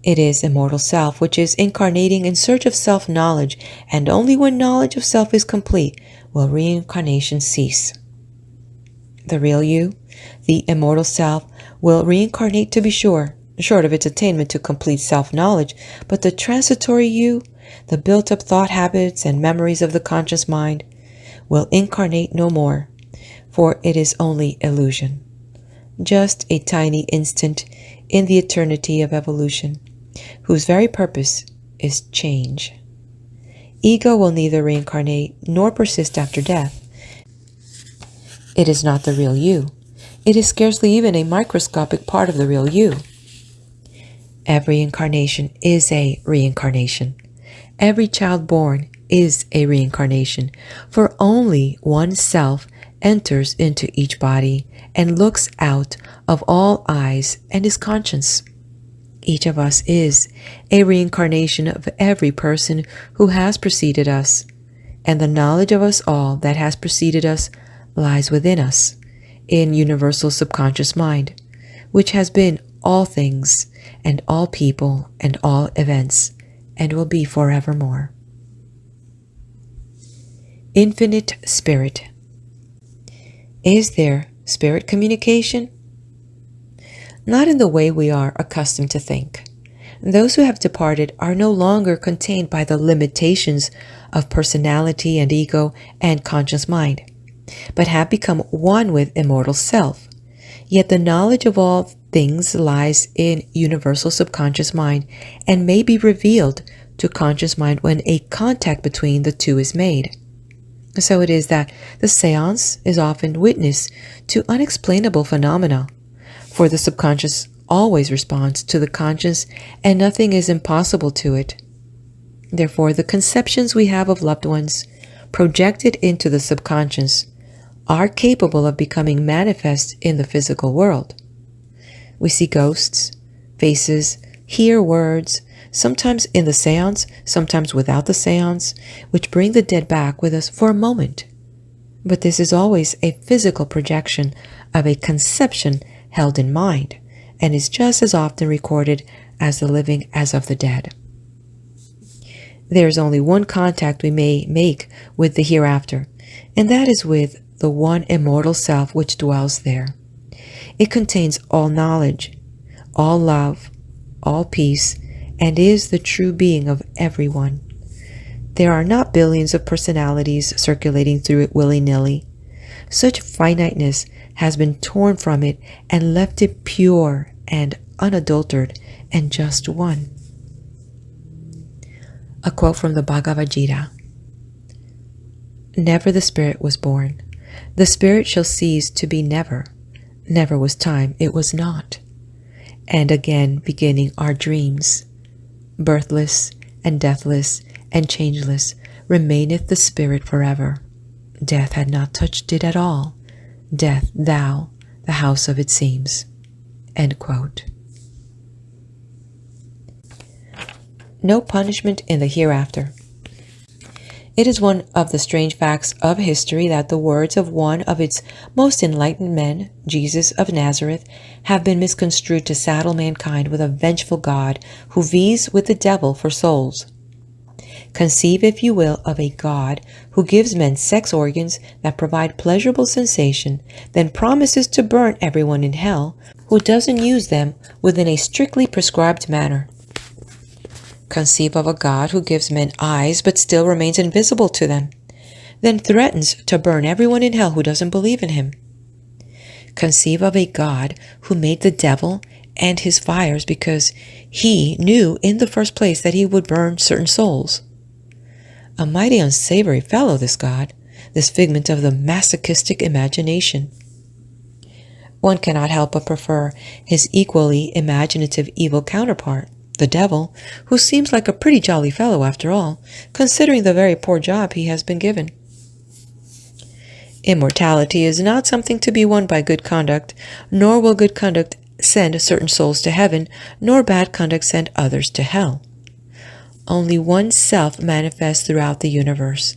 It is immortal self which is incarnating in search of self-knowledge, and only when knowledge of self is complete will reincarnation cease. The real you, the immortal self, will reincarnate to be sure, short of its attainment to complete self-knowledge, but the transitory you, the built-up thought habits and memories of the conscious mind, will incarnate no more, for it is only illusion, just a tiny instant in the eternity of evolution, whose very purpose is change. Ego will neither reincarnate nor persist after death. It is not the real you. It is scarcely even a microscopic part of the real you. Every incarnation is a reincarnation. Every child born is a reincarnation, for only one self enters into each body and looks out of all eyes and is conscious. Each of us is a reincarnation of every person who has preceded us, and the knowledge of us all that has preceded us lies within us, in universal subconscious mind, which has been all things and all people and all events, and will be forevermore. Infinite Spirit. Is there spirit communication? Not in the way we are accustomed to think. Those who have departed are no longer contained by the limitations of personality and ego and conscious mind, but have become one with immortal self. Yet the knowledge of all things lies in universal subconscious mind and may be revealed to conscious mind when a contact between the two is made. So it is that the seance is often witness to unexplainable phenomena, for the subconscious always responds to the conscious and nothing is impossible to it. Therefore, the conceptions we have of loved ones projected into the subconscious are capable of becoming manifest in the physical world. We see ghosts, faces, hear words, sometimes in the seance, sometimes without the seance, which bring the dead back with us for a moment. But this is always a physical projection of a conception held in mind, and is just as often recorded as the living as of the dead. There is only one contact we may make with the hereafter, and that is with the one immortal self which dwells there. It contains all knowledge, all love, all peace, and is the true being of everyone. There are not billions of personalities circulating through it willy-nilly. Such finiteness has been torn from it and left it pure and unadulterated and just one. A quote from the Bhagavad Gita. Never the spirit was born. The spirit shall cease to be never. Never was time, it was not. And again beginning our dreams. Birthless and deathless and changeless remaineth the spirit forever. Death had not touched it at all. Death, thou, the house of its seams. End quote. No punishment in the hereafter. It is one of the strange facts of history that the words of one of its most enlightened men, Jesus of Nazareth, have been misconstrued to saddle mankind with a vengeful God who vies with the devil for souls. Conceive, if you will, of a God who gives men sex organs that provide pleasurable sensation, then promises to burn everyone in hell who doesn't use them within a strictly prescribed manner. Conceive of a God who gives men eyes but still remains invisible to them, then threatens to burn everyone in hell who doesn't believe in him. Conceive of a God who made the devil and his fires because he knew in the first place that he would burn certain souls. A mighty unsavory fellow, this God, this figment of the masochistic imagination. One cannot help but prefer his equally imaginative evil counterpart, the devil, who seems like a pretty jolly fellow after all, considering the very poor job he has been given. Immortality is not something to be won by good conduct, nor will good conduct send certain souls to heaven, nor bad conduct send others to hell. Only one self manifests throughout the universe,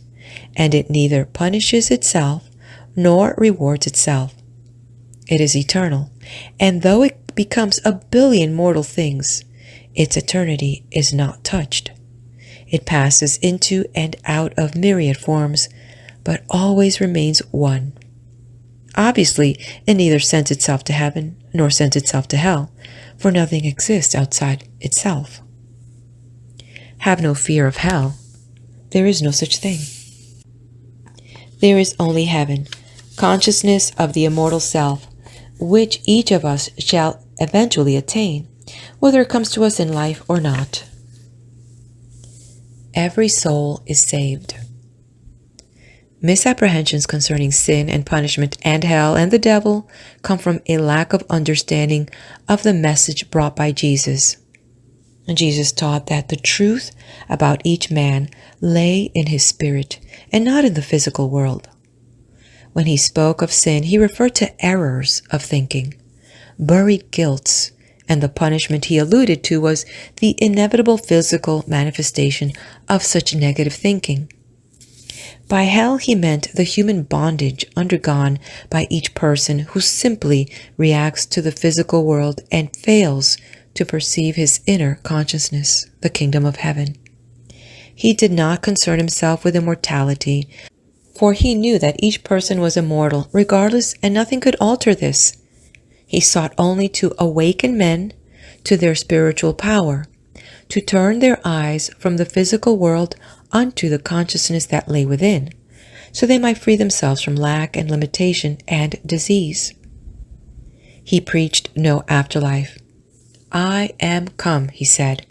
and it neither punishes itself nor rewards itself. It is eternal, and though it becomes a billion mortal things, its eternity is not touched. It passes into and out of myriad forms, but always remains one. Obviously, it neither sends itself to heaven nor sends itself to hell, for nothing exists outside itself. Have no fear of hell. There is no such thing. There is only heaven, consciousness of the immortal self, which each of us shall eventually attain, whether it comes to us in life or not. Every soul is saved. Misapprehensions concerning sin and punishment and hell and the devil come from a lack of understanding of the message brought by Jesus. And Jesus taught that the truth about each man lay in his spirit and not in the physical world. When he spoke of sin, he referred to errors of thinking, buried guilts, and the punishment he alluded to was the inevitable physical manifestation of such negative thinking. By hell he meant the human bondage undergone by each person who simply reacts to the physical world and fails to perceive his inner consciousness, the kingdom of heaven. He did not concern himself with immortality, for he knew that each person was immortal regardless, and nothing could alter this. He sought only to awaken men to their spiritual power, to turn their eyes from the physical world unto the consciousness that lay within, so they might free themselves from lack and limitation and disease. He preached no afterlife. I am come, he said,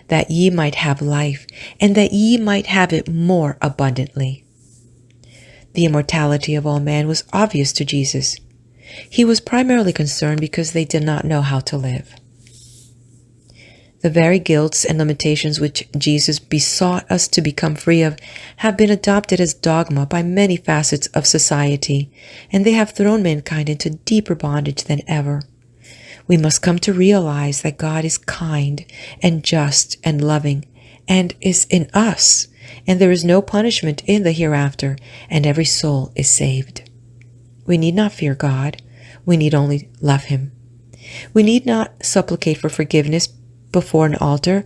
that ye might have life, and that ye might have it more abundantly. The immortality of all man was obvious to Jesus. He was primarily concerned because they did not know how to live. The very guilts and limitations which Jesus besought us to become free of have been adopted as dogma by many facets of society, and they have thrown mankind into deeper bondage than ever. We must come to realize that God is kind and just and loving and is in us, and there is no punishment in the hereafter, and every soul is saved. We need not fear God. We need only love Him. We need not supplicate for forgiveness before an altar,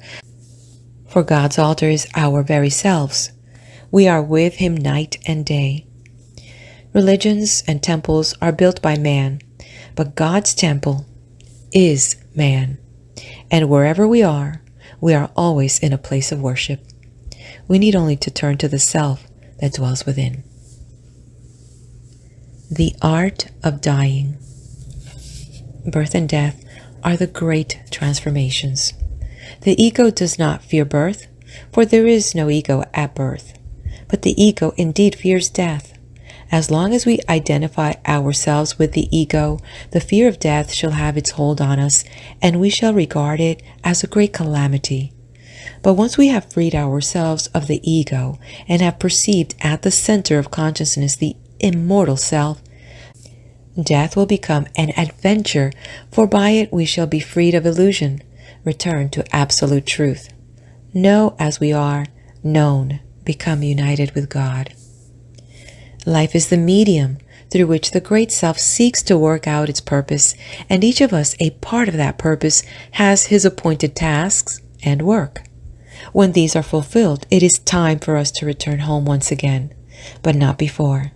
for God's altar is our very selves. We are with Him night and day. Religions and temples are built by man, but God's temple is man. And wherever we are always in a place of worship. We need only to turn to the self that dwells within. The art of dying. Birth and death are the great transformations. The ego does not fear birth, for there is no ego at birth. But the ego indeed fears death. As long as we identify ourselves with the ego, the fear of death shall have its hold on us, and we shall regard it as a great calamity. But once we have freed ourselves of the ego and have perceived at the center of consciousness the immortal self, death will become an adventure, for by it we shall be freed of illusion, return to absolute truth. Know as we are, known, become united with God. Life is the medium through which the great self seeks to work out its purpose, and each of us, a part of that purpose, has his appointed tasks and work. When these are fulfilled, it is time for us to return home once again, but not before.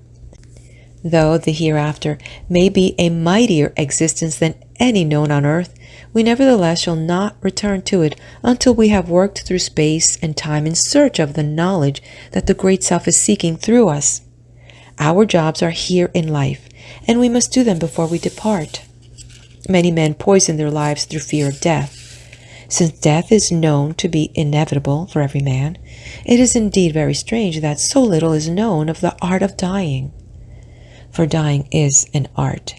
Though the hereafter may be a mightier existence than any known on earth, we nevertheless shall not return to it until we have worked through space and time in search of the knowledge that the great self is seeking through us. Our jobs are here in life, and we must do them before we depart. Many men poison their lives through fear of death. Since death is known to be inevitable for every man, it is indeed very strange that so little is known of the art of dying. For dying is an art,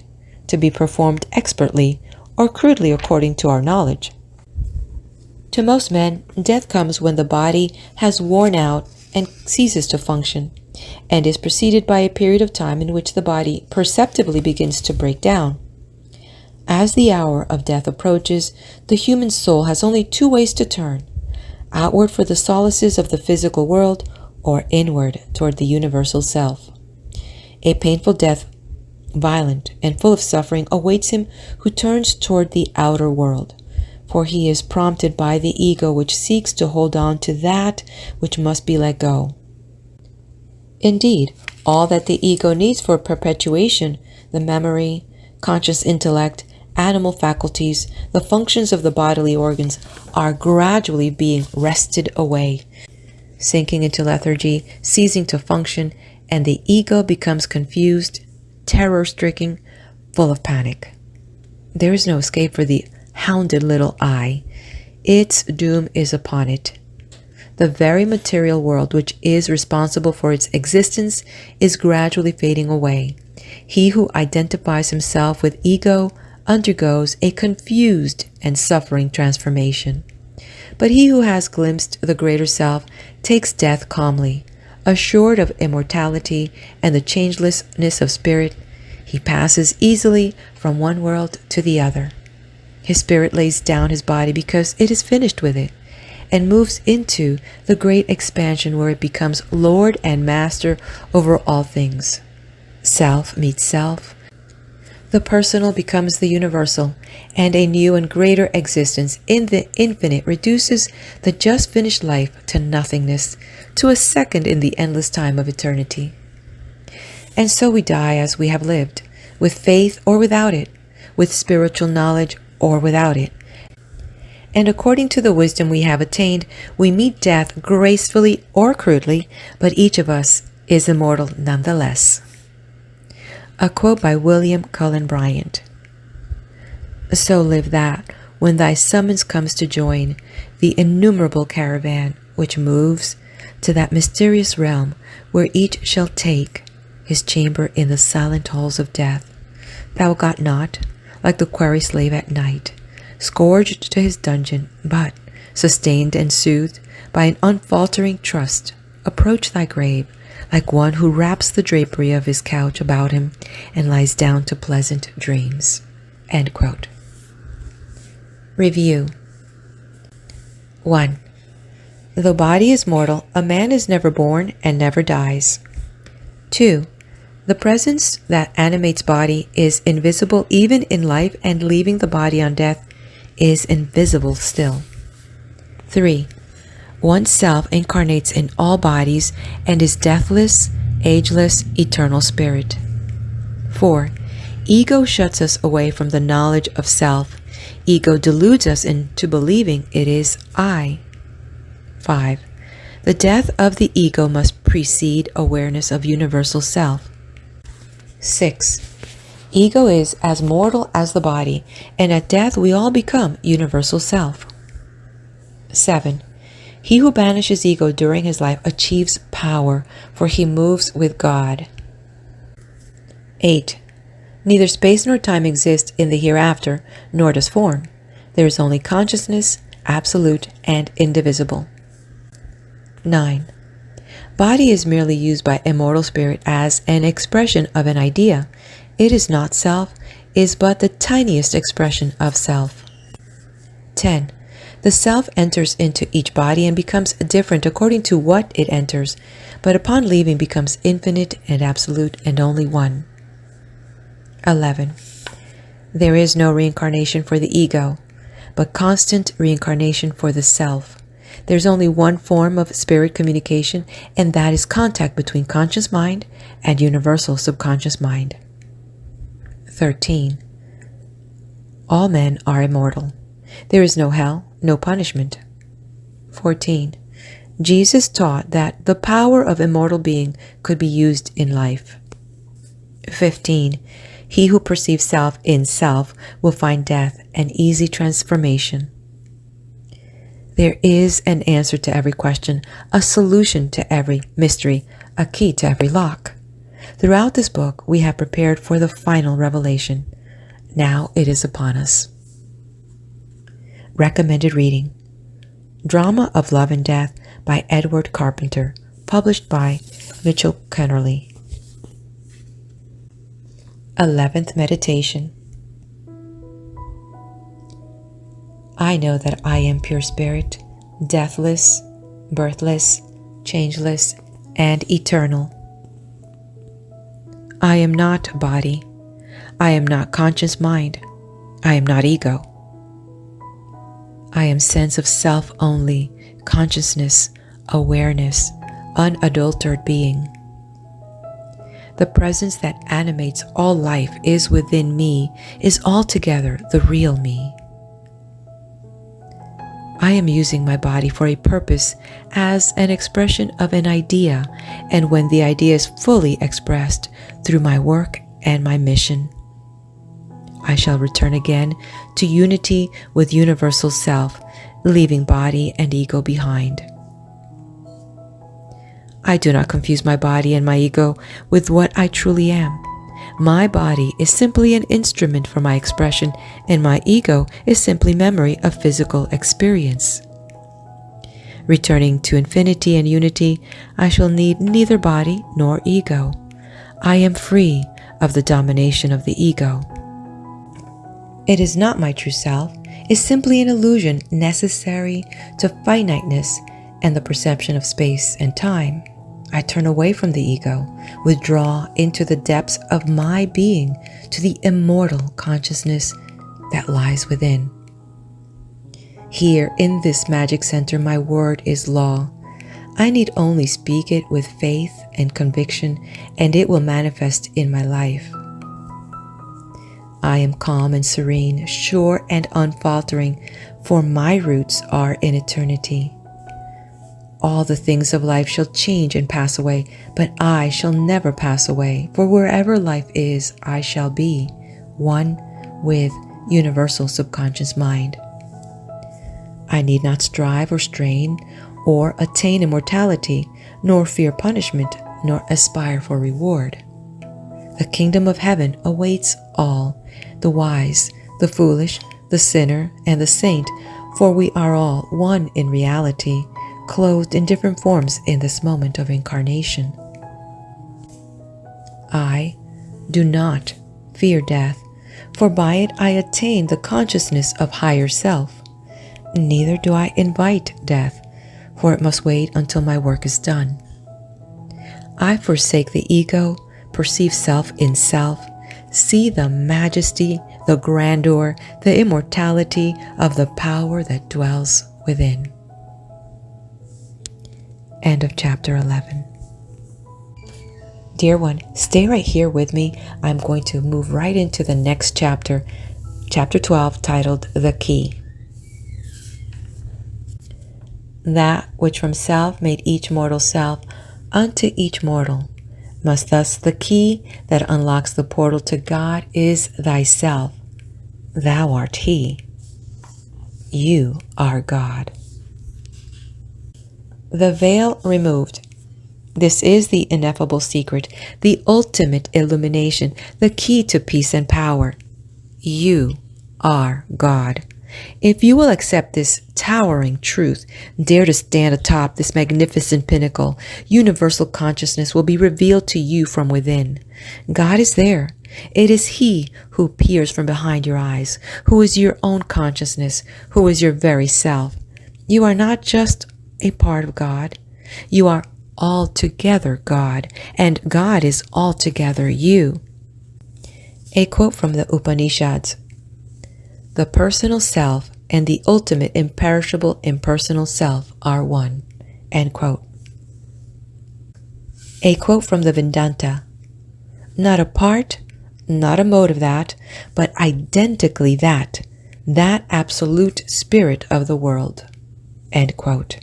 to be performed expertly or crudely according to our knowledge. To most men, death comes when the body has worn out and ceases to function, and is preceded by a period of time in which the body perceptibly begins to break down. As the hour of death approaches, the human soul has only two ways to turn: outward for the solaces of the physical world, or inward toward the universal self. A painful death, violent and full of suffering, awaits him who turns toward the outer world, for he is prompted by the ego, which seeks to hold on to that which must be let go. Indeed, all that the ego needs for perpetuation, the memory, conscious intellect, animal faculties, the functions of the bodily organs, are gradually being wrested away, sinking into lethargy, ceasing to function, and the ego becomes confused, terror-stricken, full of panic. There is no escape for the hounded little I. Its doom is upon it. The very material world which is responsible for its existence is gradually fading away. He who identifies himself with ego undergoes a confused and suffering transformation. But he who has glimpsed the greater self takes death calmly. Assured of immortality and the changelessness of spirit, he passes easily from one world to the other. His spirit lays down his body because it is finished with it, and moves into the great expansion where it becomes Lord and Master over all things. Self meets self. The personal becomes the universal, and a new and greater existence in the infinite reduces the just finished life to nothingness, to a second in the endless time of eternity. And so we die as we have lived, with faith or without it, with spiritual knowledge or without it. And according to the wisdom we have attained, we meet death gracefully or crudely, but each of us is immortal nonetheless. A quote by William Cullen Bryant. So live that, when thy summons comes to join the innumerable caravan which moves to that mysterious realm where each shall take his chamber in the silent halls of death, thou got not, like the quarry slave at night, scourged to his dungeon, but, sustained and soothed by an unfaltering trust, approach thy grave like one who wraps the drapery of his couch about him and lies down to pleasant dreams. End quote. Review. 1. Though body is mortal, a man is never born and never dies. 2. The presence that animates body is invisible even in life, and leaving the body on death is invisible still. 3. Oneself incarnates in all bodies and is deathless, ageless, eternal spirit. 4. Ego shuts us away from the knowledge of self. Ego deludes us into believing it is I. 5. The death of the ego must precede awareness of universal self. 6. Ego is as mortal as the body, and at death we all become universal self. 7. He who banishes ego during his life achieves power, for he moves with God. 8. Neither space nor time exist in the hereafter, nor does form. There is only consciousness, absolute and indivisible. 9. Body is merely used by immortal spirit as an expression of an idea. It is not self, is but the tiniest expression of self. 10. The self enters into each body and becomes different according to what it enters, but upon leaving becomes infinite and absolute and only one. 11. There is no reincarnation for the ego, but constant reincarnation for the self. There's only one form of spirit communication, and that is contact between conscious mind and universal subconscious mind. 13. All men are immortal. There is no hell, no punishment. 14. Jesus taught that the power of immortal being could be used in life. 15. He who perceives self in self will find death an easy transformation. There is an answer to every question, a solution to every mystery, a key to every lock. Throughout this book, we have prepared for the final revelation. Now it is upon us. Recommended reading: Drama of Love and Death by Edward Carpenter, published by Mitchell Kennerly. 11th Meditation. I know that I am pure spirit, deathless, birthless, changeless, and eternal. I am not body. I am not conscious mind. I am not ego. I am sense of self only, consciousness, awareness, unadulterated being. The presence that animates all life is within me, is altogether the real me. I am using my body for a purpose as an expression of an idea, and when the idea is fully expressed through my work and my mission, I shall return again to unity with universal self, leaving body and ego behind. I do not confuse my body and my ego with what I truly am. My body is simply an instrument for my expression, and my ego is simply memory of physical experience. Returning to infinity and unity, I shall need neither body nor ego. I am free of the domination of the ego. It is not my true self, it is simply an illusion necessary to finiteness and the perception of space and time. I turn away from the ego, withdraw into the depths of my being, to the immortal consciousness that lies within. Here in this magic center, my word is law. I need only speak it with faith and conviction, and it will manifest in my life. I am calm and serene, sure and unfaltering, for my roots are in eternity. All the things of life shall change and pass away, but I shall never pass away, for wherever life is, I shall be one with universal subconscious mind. I need not strive or strain or attain immortality, nor fear punishment, nor aspire for reward. The kingdom of heaven awaits all, the wise, the foolish, the sinner, and the saint, for we are all one in reality, clothed in different forms in this moment of incarnation. I do not fear death, for by it I attain the consciousness of higher self. Neither do I invite death, for it must wait until my work is done. I forsake the ego, perceive self in self, see the majesty, the grandeur, the immortality of the power that dwells within. End of chapter 11. Dear one, stay right here with me. I'm going to move right into the next chapter, chapter 12, titled The Key. That which from self made each mortal self unto each mortal, must thus the key that unlocks the portal to God is thyself. Thou art He. You are God. The veil removed. This is the ineffable secret, the ultimate illumination, the key to peace and power. You are God. If you will accept this towering truth, dare to stand atop this magnificent pinnacle, universal consciousness will be revealed to you from within. God is there. It is He who peers from behind your eyes, who is your own consciousness, who is your very self. You are not just a part of God. You are altogether God, and God is altogether you. A quote from the Upanishads. The personal self and the ultimate imperishable impersonal self are one. End quote. A quote from the Vedanta. Not a part, not a mode of that, but identically that absolute spirit of the world. End quote.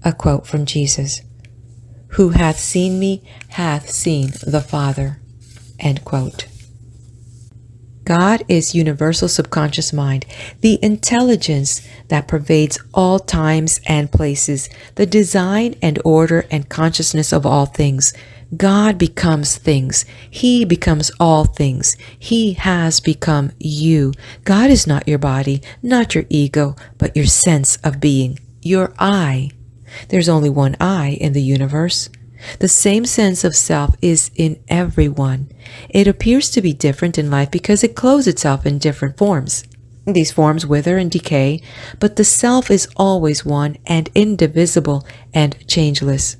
A quote from Jesus. Who hath seen me hath seen the Father. End quote. God is universal subconscious mind, the intelligence that pervades all times and places, the design and order and consciousness of all things. God becomes things. He becomes all things. He has become you. God is not your body, not your ego, but your sense of being, your I. There's only one I in the universe. The same sense of self is in everyone. It appears to be different in life because it clothes itself in different forms. These forms wither and decay, but the self is always one and indivisible and changeless.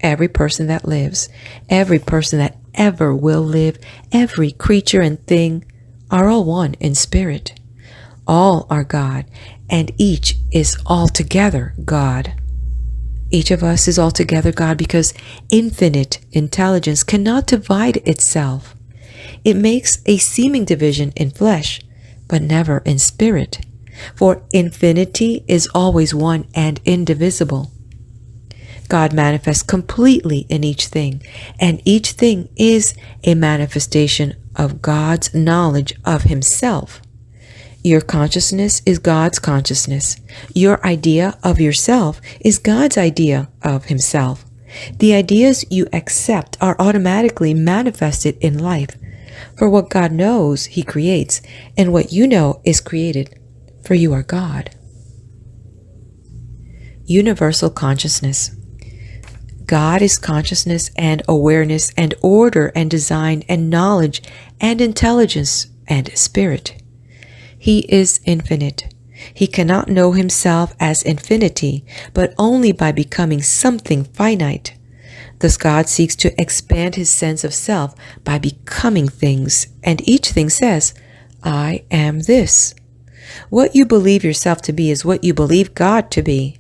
Every person that lives, every person that ever will live, every creature and thing are all one in spirit. All are God, and each is altogether God. Each of us is altogether God because infinite intelligence cannot divide itself. It makes a seeming division in flesh, but never in spirit. For infinity is always one and indivisible. God manifests completely in each thing, and each thing is a manifestation of God's knowledge of Himself. Your consciousness is God's consciousness. Your idea of yourself is God's idea of Himself. The ideas you accept are automatically manifested in life. For what God knows, He creates, and what you know is created, for you are God. Universal consciousness. God is consciousness and awareness and order and design and knowledge and intelligence and spirit. He is infinite. He cannot know Himself as infinity, but only by becoming something finite. Thus God seeks to expand His sense of self by becoming things, and each thing says, I am this. What you believe yourself to be is what you believe God to be.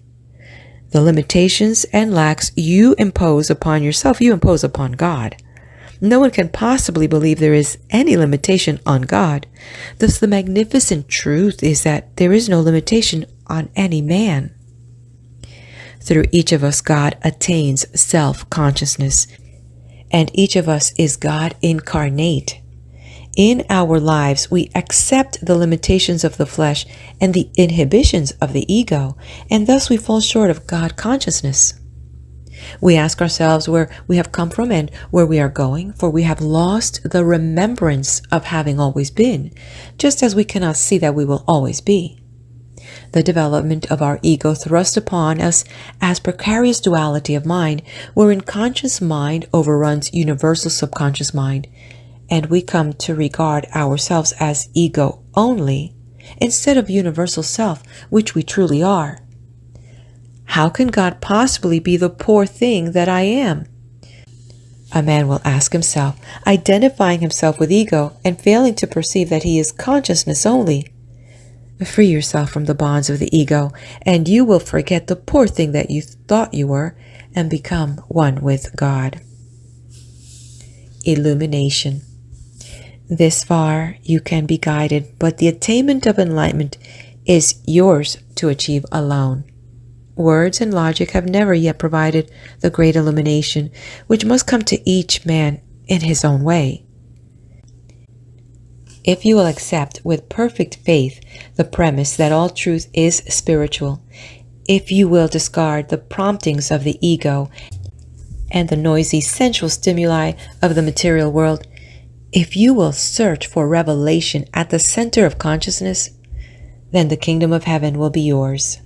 The limitations and lacks you impose upon yourself, you impose upon God. No one can possibly believe there is any limitation on God. Thus, the magnificent truth is that there is no limitation on any man. Through each of us, God attains self-consciousness, and each of us is God incarnate. In our lives, we accept the limitations of the flesh and the inhibitions of the ego, and thus we fall short of God consciousness. We ask ourselves where we have come from and where we are going, for we have lost the remembrance of having always been, just as we cannot see that we will always be. The development of our ego thrust upon us as precarious duality of mind, wherein conscious mind overruns universal subconscious mind, and we come to regard ourselves as ego only, instead of universal self, which we truly are. How can God possibly be the poor thing that I am? A man will ask himself, identifying himself with ego and failing to perceive that he is consciousness only. Free yourself from the bonds of the ego, and you will forget the poor thing that you thought you were and become one with God. Illumination. This far you can be guided, but the attainment of enlightenment is yours to achieve alone. Words and logic have never yet provided the great illumination, which must come to each man in his own way. If you will accept with perfect faith the premise that all truth is spiritual, if you will discard the promptings of the ego and the noisy sensual stimuli of the material world, if you will search for revelation at the center of consciousness, then the kingdom of heaven will be yours.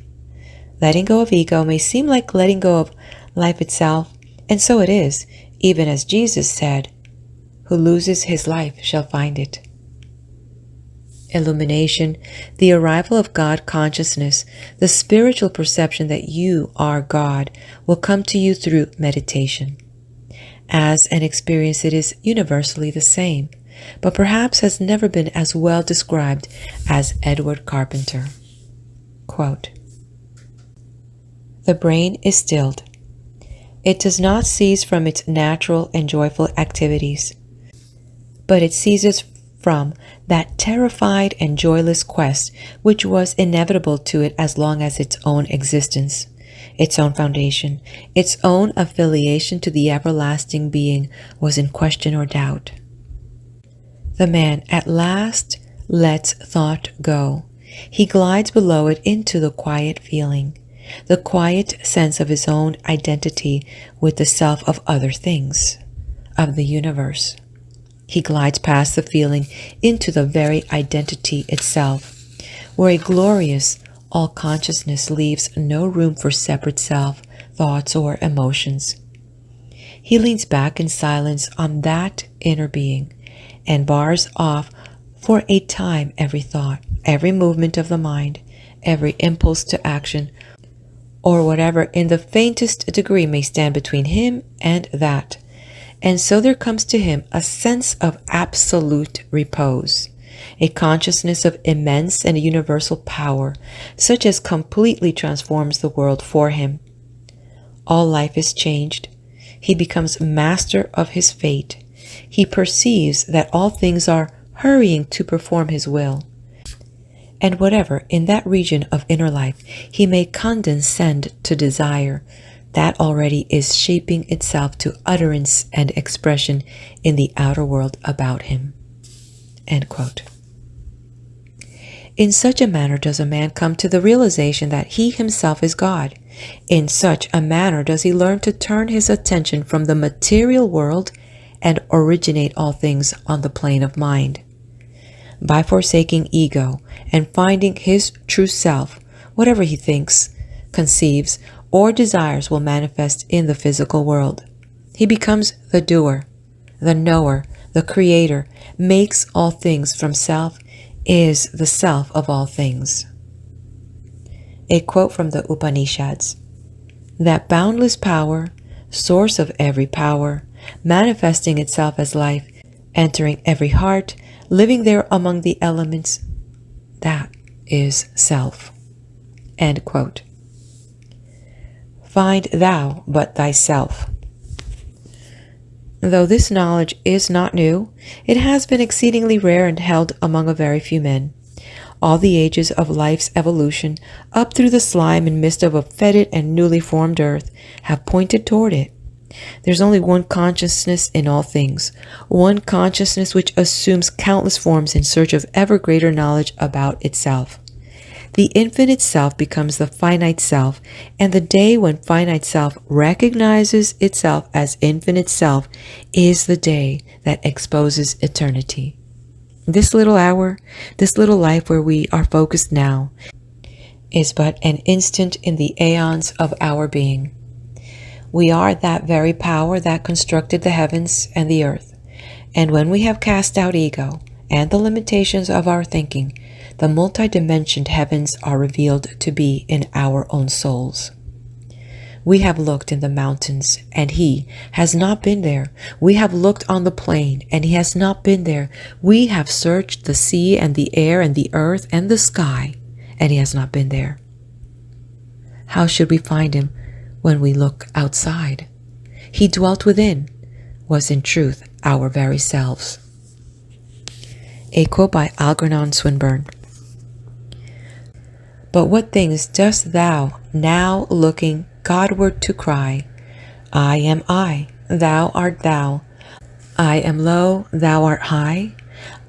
Letting go of ego may seem like letting go of life itself, and so it is, even as Jesus said, "Who loses his life shall find it." Illumination, the arrival of God consciousness, the spiritual perception that you are God, will come to you through meditation. As an experience, it is universally the same, but perhaps has never been as well described as Edward Carpenter. Quote, "The brain is stilled. It does not cease from its natural and joyful activities, but it ceases from that terrified and joyless quest which was inevitable to it as long as its own existence, its own foundation, its own affiliation to the everlasting being was in question or doubt. The man at last lets thought go. He glides below it into the quiet feeling, the quiet sense of his own identity with the self of other things, of the universe. He glides past the feeling into the very identity itself, where a glorious all-consciousness leaves no room for separate self, thoughts, or emotions. He leans back in silence on that inner being and bars off for a time every thought, every movement of the mind, every impulse to action, or whatever in the faintest degree may stand between him and that. And so there comes to him a sense of absolute repose, a consciousness of immense and universal power, such as completely transforms the world for him. All life is changed. He becomes master of his fate. He perceives that all things are hurrying to perform his will. And whatever in that region of inner life he may condescend to desire, that already is shaping itself to utterance and expression in the outer world about him." End quote. In such a manner does a man come to the realization that he himself is God. In such a manner does he learn to turn his attention from the material world and originate all things on the plane of mind. By forsaking ego and finding his true self, whatever he thinks, conceives, or desires will manifest in the physical world. He becomes the doer, the knower, the creator, makes all things from self, is the self of all things. A quote from the Upanishads: "That boundless power, source of every power, manifesting itself as life, entering every heart, living there among the elements, that is self." End quote. Find thou but thyself. Though this knowledge is not new, it has been exceedingly rare and held among a very few men. All the ages of life's evolution, up through the slime and mist of a fetid and newly formed earth, have pointed toward it. There's only one consciousness in all things, one consciousness which assumes countless forms in search of ever greater knowledge about itself. The infinite self becomes the finite self, and the day when finite self recognizes itself as infinite self is the day that exposes eternity. This little hour, this little life where we are focused now, is but an instant in the aeons of our being. We are that very power that constructed the heavens and the earth, And when we have cast out ego and the limitations of our thinking, the multidimensioned heavens are revealed to be in our own souls. We have looked in the mountains, and he has not been there. We have looked on the plain, and he has not been there. We have searched the sea and the air and the earth and the sky, and he has not been there. How should we find him when we look outside? He dwelt within, was in truth our very selves. A quote by Algernon Swinburne. But what things dost thou now looking Godward to cry? I am I, thou art thou. I am low, thou art high.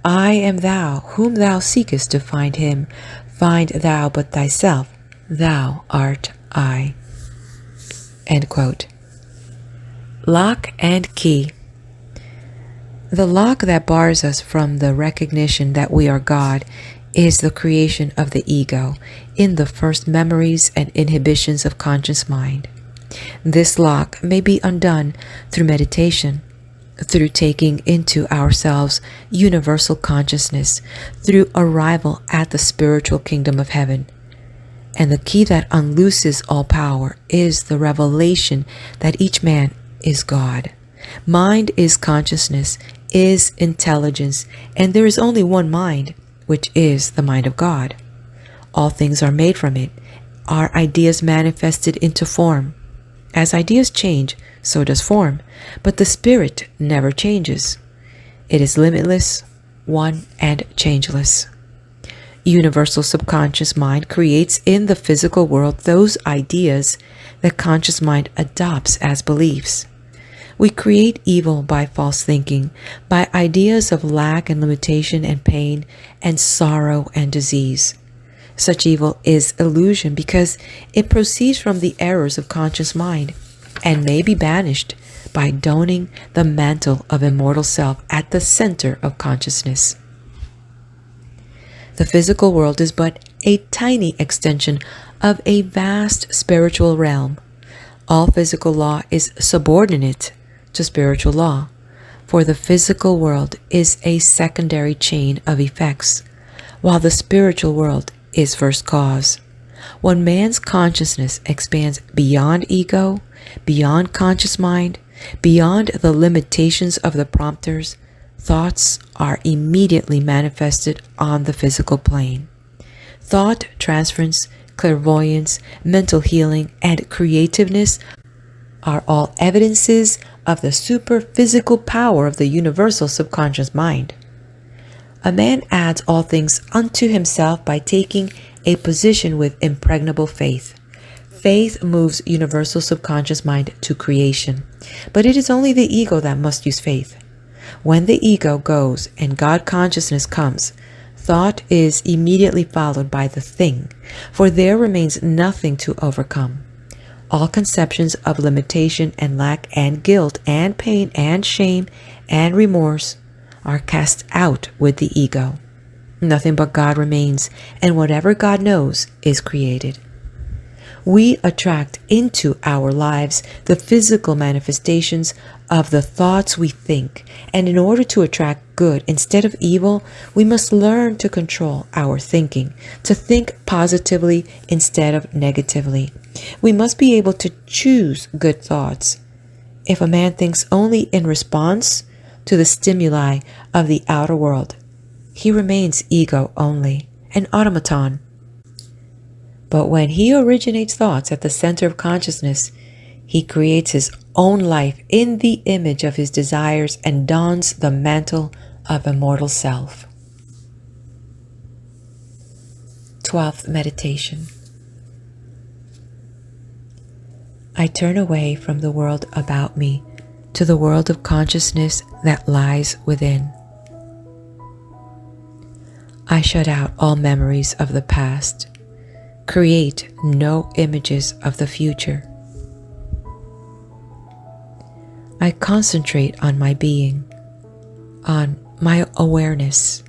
I am thou, whom thou seekest to find him. Find thou but thyself, thou art I. End quote. Lock and key. The lock that bars us from the recognition that we are God is the creation of the ego in the first memories and inhibitions of conscious mind. This lock may be undone through meditation, through taking into ourselves universal consciousness, through arrival at the spiritual kingdom of heaven. And the key that unlooses all power is the revelation that each man is God. Mind is consciousness, is intelligence, and there is only one mind, which is the mind of God. All things are made from it, are ideas manifested into form. As ideas change, so does form, but the spirit never changes. It is limitless, one, and changeless. Universal subconscious mind creates in the physical world those ideas that conscious mind adopts as beliefs. We create evil by false thinking, by ideas of lack and limitation and pain and sorrow and disease. Such evil is illusion because it proceeds from the errors of conscious mind and may be banished by donning the mantle of immortal self at the center of consciousness. The physical world is but a tiny extension of a vast spiritual realm. All physical law is subordinate to spiritual law, for the physical world is a secondary chain of effects, while the spiritual world is first cause. When man's consciousness expands beyond ego, beyond conscious mind, beyond the limitations of the prompters, thoughts are immediately manifested on the physical plane. Thought transference, clairvoyance, mental healing, and creativeness are all evidences of the superphysical power of the universal subconscious mind. A man adds all things unto himself by taking a position with impregnable faith. Faith moves universal subconscious mind to creation, but it is only the ego that must use faith. When the ego goes and God consciousness comes, thought is immediately followed by the thing, for there remains nothing to overcome. All conceptions of limitation and lack and guilt and pain and shame and remorse are cast out with the ego. Nothing but God remains, and whatever God knows is created. We attract into our lives the physical manifestations of the thoughts we think, and in order to attract good instead of evil, we must learn to control our thinking, to think positively instead of negatively. We must be able to choose good thoughts. If a man thinks only in response to the stimuli of the outer world, he remains ego only, an automaton. But when he originates thoughts at the center of consciousness, he creates his own life in the image of his desires and dons the mantle of immortal self. 12th Meditation. I turn away from the world about me to the world of consciousness that lies within. I shut out all memories of the past, create no images of the future. I concentrate on my being, on my awareness.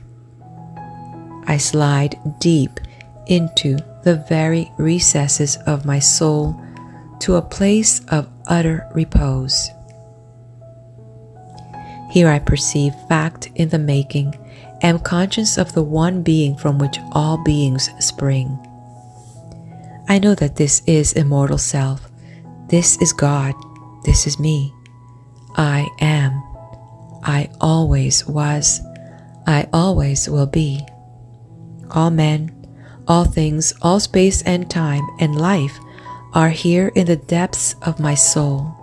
I slide deep into the very recesses of my soul to a place of utter repose. Here I perceive fact in the making, am conscious of the one being from which all beings spring. I know that this is immortal self. This is God. This is me. I am. I always was. I always will be. All men, all things, all space and time and life are here in the depths of my soul.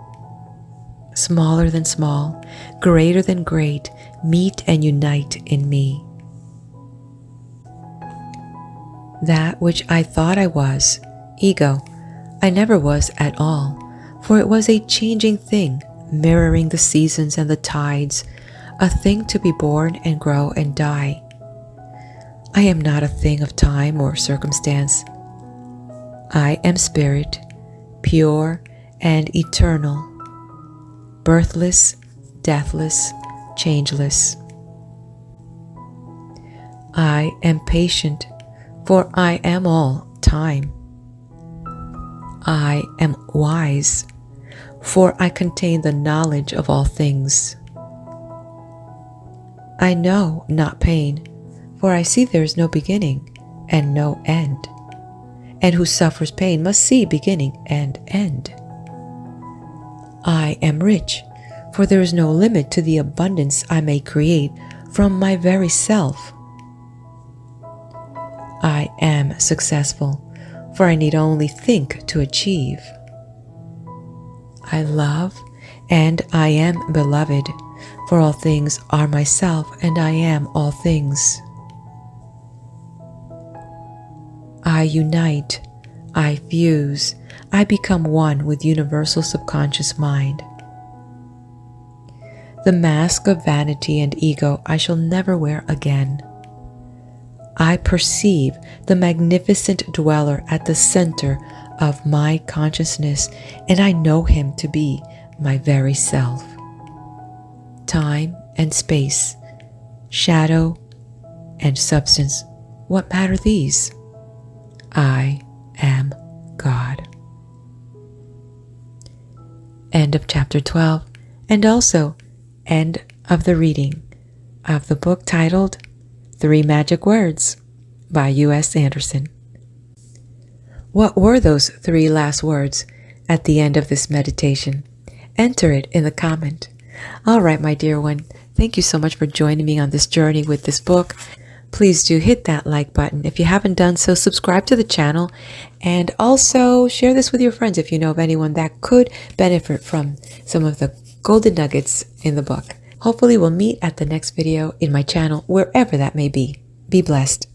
Smaller than small, greater than great, meet and unite in me. That which I thought I was, ego, I never was at all, for it was a changing thing, mirroring the seasons and the tides, a thing to be born and grow and die. I am not a thing of time or circumstance. I am spirit, pure and eternal, birthless, deathless, changeless. I am patient, for I am all time. I am wise, for I contain the knowledge of all things. I know not pain, for I see there is no beginning and no end, and who suffers pain must see beginning and end. I am rich, for there is no limit to the abundance I may create from my very self. I am successful, for I need only think to achieve. I love, and I am beloved, for all things are myself, and I am all things. I unite, I fuse, I become one with universal subconscious mind. The mask of vanity and ego I shall never wear again. I perceive the magnificent dweller at the center of my consciousness, and I know him to be my very self. Time and space, shadow and substance, what matter these? I am God. End of chapter 12, and also end of the reading of the book titled 3 Magic Words by U.S. Andersen. What were those 3 last words at the end of this meditation? Enter it in the comment. All right, my dear one, thank you so much for joining me on this journey with this book. Please do hit that like button. If you haven't done so, subscribe to the channel, and also share this with your friends if you know of anyone that could benefit from some of the golden nuggets in the book. Hopefully we'll meet at the next video in my channel, wherever that may be. Be blessed.